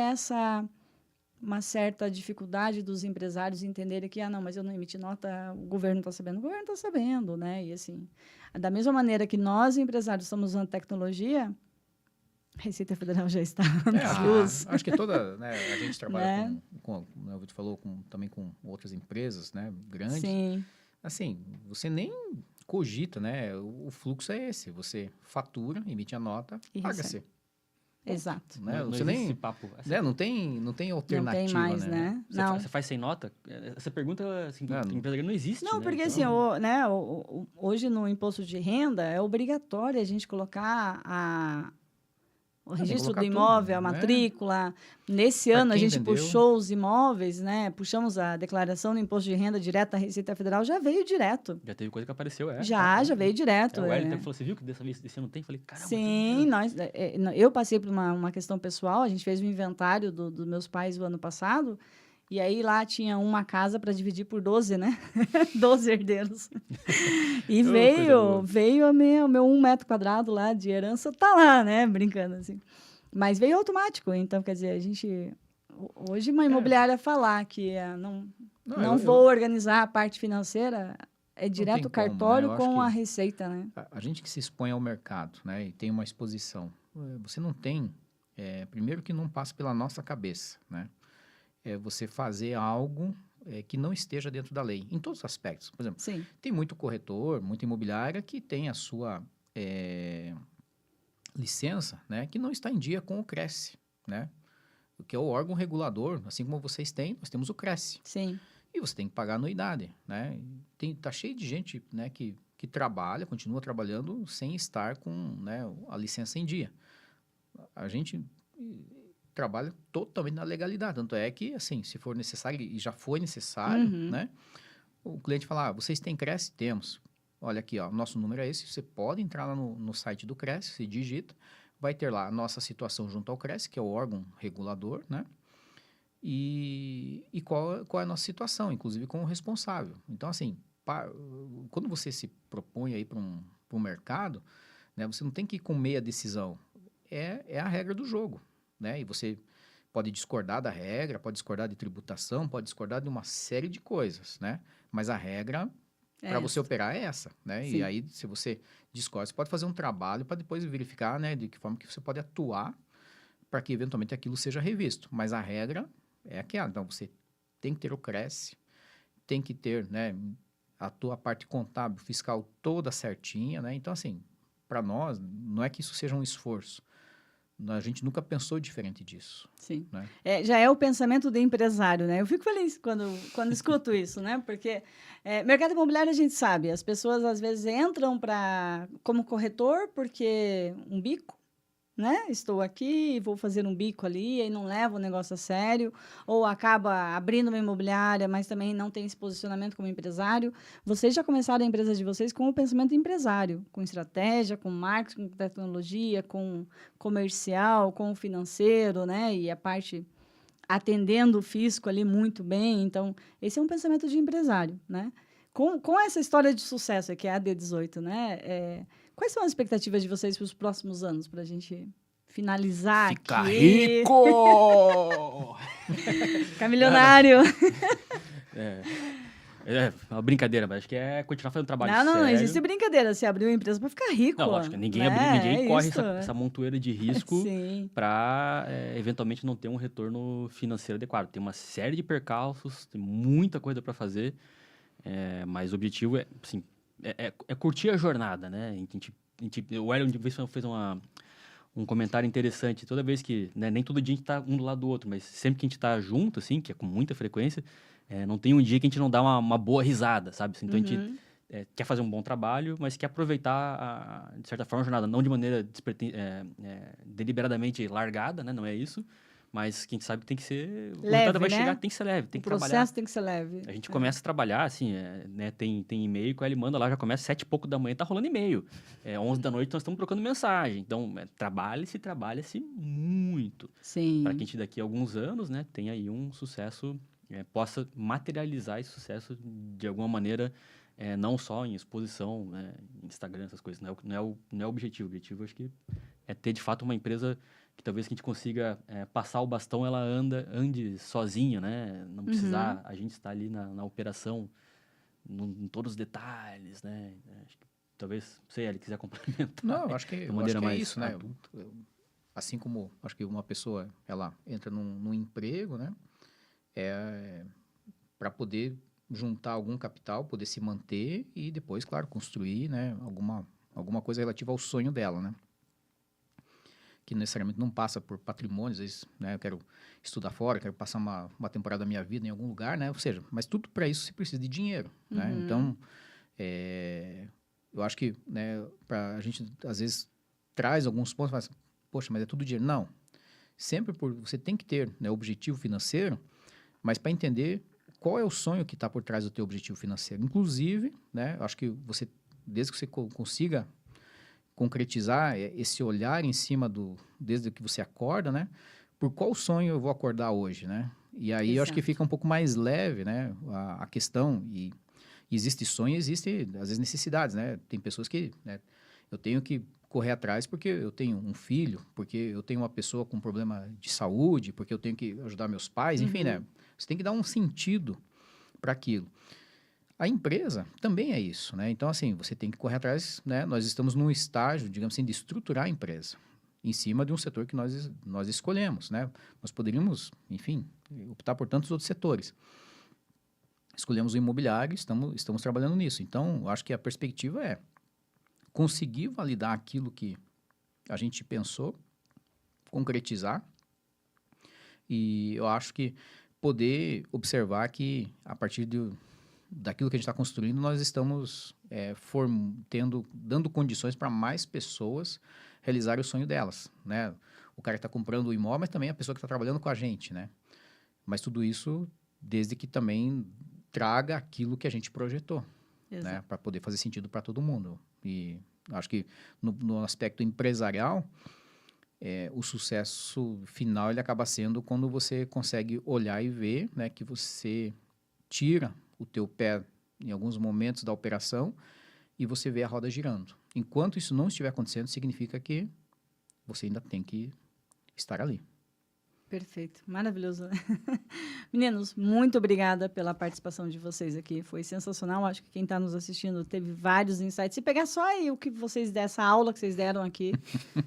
S1: uma certa dificuldade dos empresários entenderem que, não, mas eu não emiti nota, o governo está sabendo. O governo está sabendo, né? E, assim, da mesma maneira que nós, empresários, estamos usando tecnologia, a Receita Federal já está nos luz.
S2: Acho que toda, né, a gente trabalha
S1: Né?
S2: como o Vitor falou, também com outras empresas, né, grandes.
S1: Sim,
S2: Assim, você nem cogita, né? O fluxo é esse. Você fatura, emite a nota,
S1: E
S2: paga-se.
S1: exato.
S2: Né?
S3: Não
S2: Você
S3: existe
S2: nem,
S3: esse papo.
S2: né? Não tem alternativa,
S1: Não tem mais, né?
S3: Você faz sem nota? Essa pergunta, assim,
S2: Não.
S3: empresário não existe,
S1: Não,
S3: né?
S1: porque
S3: Então,
S1: assim, hoje no imposto de renda é obrigatório a gente colocar o
S2: tem que
S1: registro do
S2: colocar
S1: imóvel, a
S2: tudo, né?
S1: matrícula. Nesse
S2: Pra
S1: ano a
S2: quem
S1: gente
S2: vendeu.
S1: puxou os imóveis, né? Puxamos a declaração do imposto de renda direto da Receita Federal, já veio direto.
S3: já teve coisa que apareceu,
S1: Já veio direto.
S3: O Wellington falou, você viu que desse ano tem? Falei, caramba.
S1: Sim, eu passei por uma questão pessoal, a gente fez um inventário dos meus pais o ano passado, e aí lá tinha uma casa para dividir por 12, né? 12 herdeiros. E
S3: Coisa boa.
S1: veio o meu 1 metro quadrado lá de herança, tá lá, né? Brincando assim. Mas veio automático, então, quer dizer, a gente... Hoje, uma imobiliária falar que não vou organizar a parte financeira, é direto o
S2: tem como, né?
S1: cartório
S2: Eu acho
S1: com
S2: que
S1: a receita, né?
S2: a gente que se expõe ao mercado, né? E tem uma exposição. Você não tem... primeiro que não passa pela nossa cabeça, né? Você fazer algo que não esteja dentro da lei, em todos os aspectos. Por exemplo,
S1: Sim,
S2: tem muito corretor, muita imobiliária que tem a sua licença, né, que não está em dia com o CRESSE, né, que é o órgão regulador, assim como vocês têm, nós temos o CRESSE.
S1: sim.
S2: E você tem que pagar anuidade, né? Tá cheio de gente, né, que trabalha, continua trabalhando sem estar com, né, a licença em dia. A gente trabalha totalmente na legalidade, tanto é que, assim, se for necessário, e já foi necessário, né, o cliente fala, vocês têm CRESSE? Temos. Olha aqui, ó, nosso número é esse, você pode entrar lá no site do CRESSE, você digita, vai ter lá a nossa situação junto ao CRESSE, que é o órgão regulador, né, e qual é a nossa situação, inclusive com o responsável. Então, assim, quando você se propõe aí para um mercado, né, você não tem que ir com meia decisão, é a regra do jogo, né, e você pode discordar da regra, pode discordar de tributação, pode discordar de uma série de coisas, né, mas a regra para você operar é essa, né?
S1: Sim.
S2: E aí, se você discorda, você pode fazer um trabalho para depois verificar, né, de que forma que você pode atuar para que eventualmente aquilo seja revisto. Mas a regra é aquela. Então, você tem que ter o CRESSE, tem que ter, né, a tua parte contábil, fiscal toda certinha, né? Então, assim, para nós, não é que isso seja um esforço. A gente nunca pensou diferente disso.
S1: Sim.
S2: Né?
S1: Já é o pensamento do empresário, né? Eu fico feliz quando escuto isso, né? Porque mercado imobiliário a gente sabe, as pessoas às vezes entram como corretor porque um bico, né? Estou aqui, vou fazer um bico ali, aí não leva o negócio a sério, ou acaba abrindo uma imobiliária, mas também não tem esse posicionamento como empresário. Vocês já começaram a empresa de vocês com o pensamento empresário, com estratégia, com marketing, com tecnologia, com comercial, com financeiro, né? E a parte atendendo o fisco ali muito bem. Então, esse é um pensamento de empresário, né? Com essa história de sucesso que é a D18, né? Quais são as expectativas de vocês para os próximos anos, para a gente finalizar
S3: Ficar
S1: aqui?
S3: rico!
S1: Ficar milionário.
S3: É uma brincadeira, mas acho que é continuar fazendo trabalho
S1: Não,
S3: sério.
S1: existe brincadeira. Você abriu uma empresa para ficar rico.
S3: Não, lógico, ninguém,
S1: né?
S3: ninguém corre
S1: isso.
S3: essa montoeira de risco
S1: Sim.
S3: para eventualmente não ter um retorno financeiro adequado. Tem uma série de percalços, tem muita coisa para fazer, mas o objetivo é, assim, é curtir a jornada, né? O Hélio fez um comentário interessante. Toda vez que, né, nem todo dia a gente tá um do lado do outro, mas sempre que a gente tá junto, assim, que é com muita frequência, não tem um dia que a gente não dá uma boa risada, sabe? Então a gente quer fazer um bom trabalho, mas quer aproveitar, de certa forma, a jornada, não de maneira deliberadamente largada, né? Não é isso. Mas quem sabe tem que ser... O resultado vai chegar, tem que ser leve, tem que trabalhar.
S1: O processo tem que ser leve.
S3: A gente começa a trabalhar, assim, né? Tem e-mail que ele manda lá, já começa 7h pouco da manhã, tá rolando e-mail. 11 da noite nós estamos trocando mensagem. Então, trabalha-se muito.
S1: Sim.
S3: Para que a gente daqui a alguns anos, né, tenha aí um sucesso, possa materializar esse sucesso de alguma maneira, não só em exposição, né, Instagram, essas coisas. Não é o objetivo. O objetivo, acho que, é ter, de fato, uma empresa que talvez que a gente consiga passar o bastão, ela ande sozinha, né? Não precisar a gente estar ali na operação, em todos os detalhes, né? Acho que, talvez, não sei, ele quiser complementar.
S2: Não, acho que é isso, né? Assim como, acho que uma pessoa, ela entra num emprego, né? Para poder juntar algum capital, poder se manter e depois, claro, construir, né? Alguma coisa relativa ao sonho dela, né? Que necessariamente não passa por patrimônio, às vezes, né, eu quero estudar fora, quero passar uma temporada da minha vida em algum lugar, né, ou seja, mas tudo para isso você precisa de dinheiro, né, então, eu acho que, né, a gente, às vezes, traz alguns pontos, mas, poxa, mas é tudo dinheiro. Não, sempre você tem que ter, né, objetivo financeiro, mas para entender qual é o sonho que está por trás do teu objetivo financeiro. Inclusive, né, eu acho que desde que você consiga concretizar esse olhar em cima desde que você acorda, né? Por qual sonho eu vou acordar hoje, né? E aí eu acho que fica um pouco mais leve, né? A questão, e existe sonho, existe, às vezes, necessidades, né? Tem pessoas que, né, eu tenho que correr atrás porque eu tenho um filho, porque eu tenho uma pessoa com problema de saúde, porque eu tenho que ajudar meus pais, enfim, né? Você tem que dar um sentido para aquilo. A empresa também é isso, né? Então, assim, você tem que correr atrás, né? Nós estamos num estágio, digamos assim, de estruturar a empresa em cima de um setor que nós escolhemos, né? Nós poderíamos, enfim, optar por tantos outros setores. Escolhemos o imobiliário, estamos trabalhando nisso. Então, eu acho que a perspectiva é conseguir validar aquilo que a gente pensou, concretizar, e eu acho que poder observar que, a partir daquilo que a gente está construindo, nós estamos dando condições para mais pessoas realizarem o sonho delas, né? O cara que está comprando o imóvel, mas também a pessoa que está trabalhando com a gente, né? Mas tudo isso desde que também traga aquilo que a gente projetou, né? Para poder fazer sentido para todo mundo. E acho que no aspecto empresarial, o sucesso final ele acaba sendo quando você consegue olhar e ver, né, que você tira o teu pé em alguns momentos da operação e você vê a roda girando. Enquanto isso não estiver acontecendo, significa que você ainda tem que estar ali.
S1: Perfeito, maravilhoso. Meninos, muito obrigada pela participação de vocês aqui, foi sensacional. Acho que quem está nos assistindo teve vários insights. Se pegar só aí o que vocês deram, essa aula que vocês deram aqui,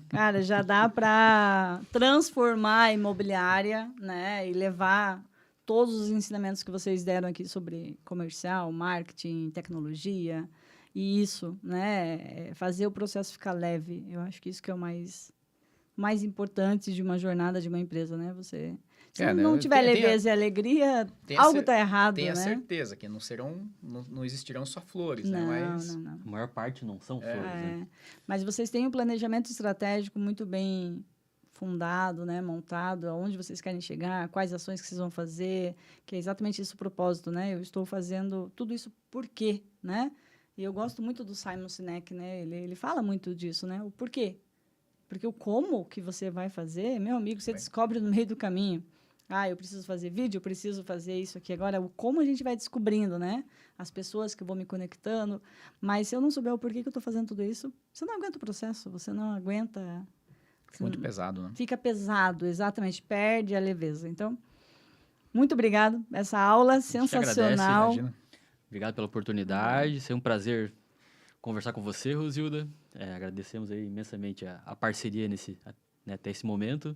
S1: cara, já dá para transformar a imobiliária, né, e levar todos os ensinamentos que vocês deram aqui sobre comercial, marketing, tecnologia, e isso, né, fazer o processo ficar leve. Eu acho que isso que é o mais importante de uma jornada de uma empresa, né? Você Se não tiver leveza e alegria, algo está errado,
S2: Tenha
S1: né?
S2: certeza que não existirão só flores, né? Mas
S1: Não.
S3: A maior parte não são flores, né?
S1: Mas vocês têm um planejamento estratégico muito bem fundado, né? Montado, aonde vocês querem chegar, quais ações que vocês vão fazer, que é exatamente isso o propósito, né? Eu estou fazendo tudo isso por quê, né? E eu gosto muito do Simon Sinek, né? Ele fala muito disso, né? O porquê. Porque o como que você vai fazer, meu amigo, você descobre no meio do caminho. Ah, eu preciso fazer vídeo, eu preciso fazer isso aqui. Agora, o como a gente vai descobrindo, né? As pessoas que eu vou me conectando. Mas se eu não souber o porquê que eu estou fazendo tudo isso, você não aguenta o processo, você não aguenta...
S2: fica muito pesado, né?
S1: Fica pesado, exatamente. Perde a leveza. Então, muito obrigado. Essa aula sensacional.
S3: Agradece, obrigado pela oportunidade. Foi um prazer conversar com você, Rosilda. Agradecemos aí imensamente a parceria até esse momento.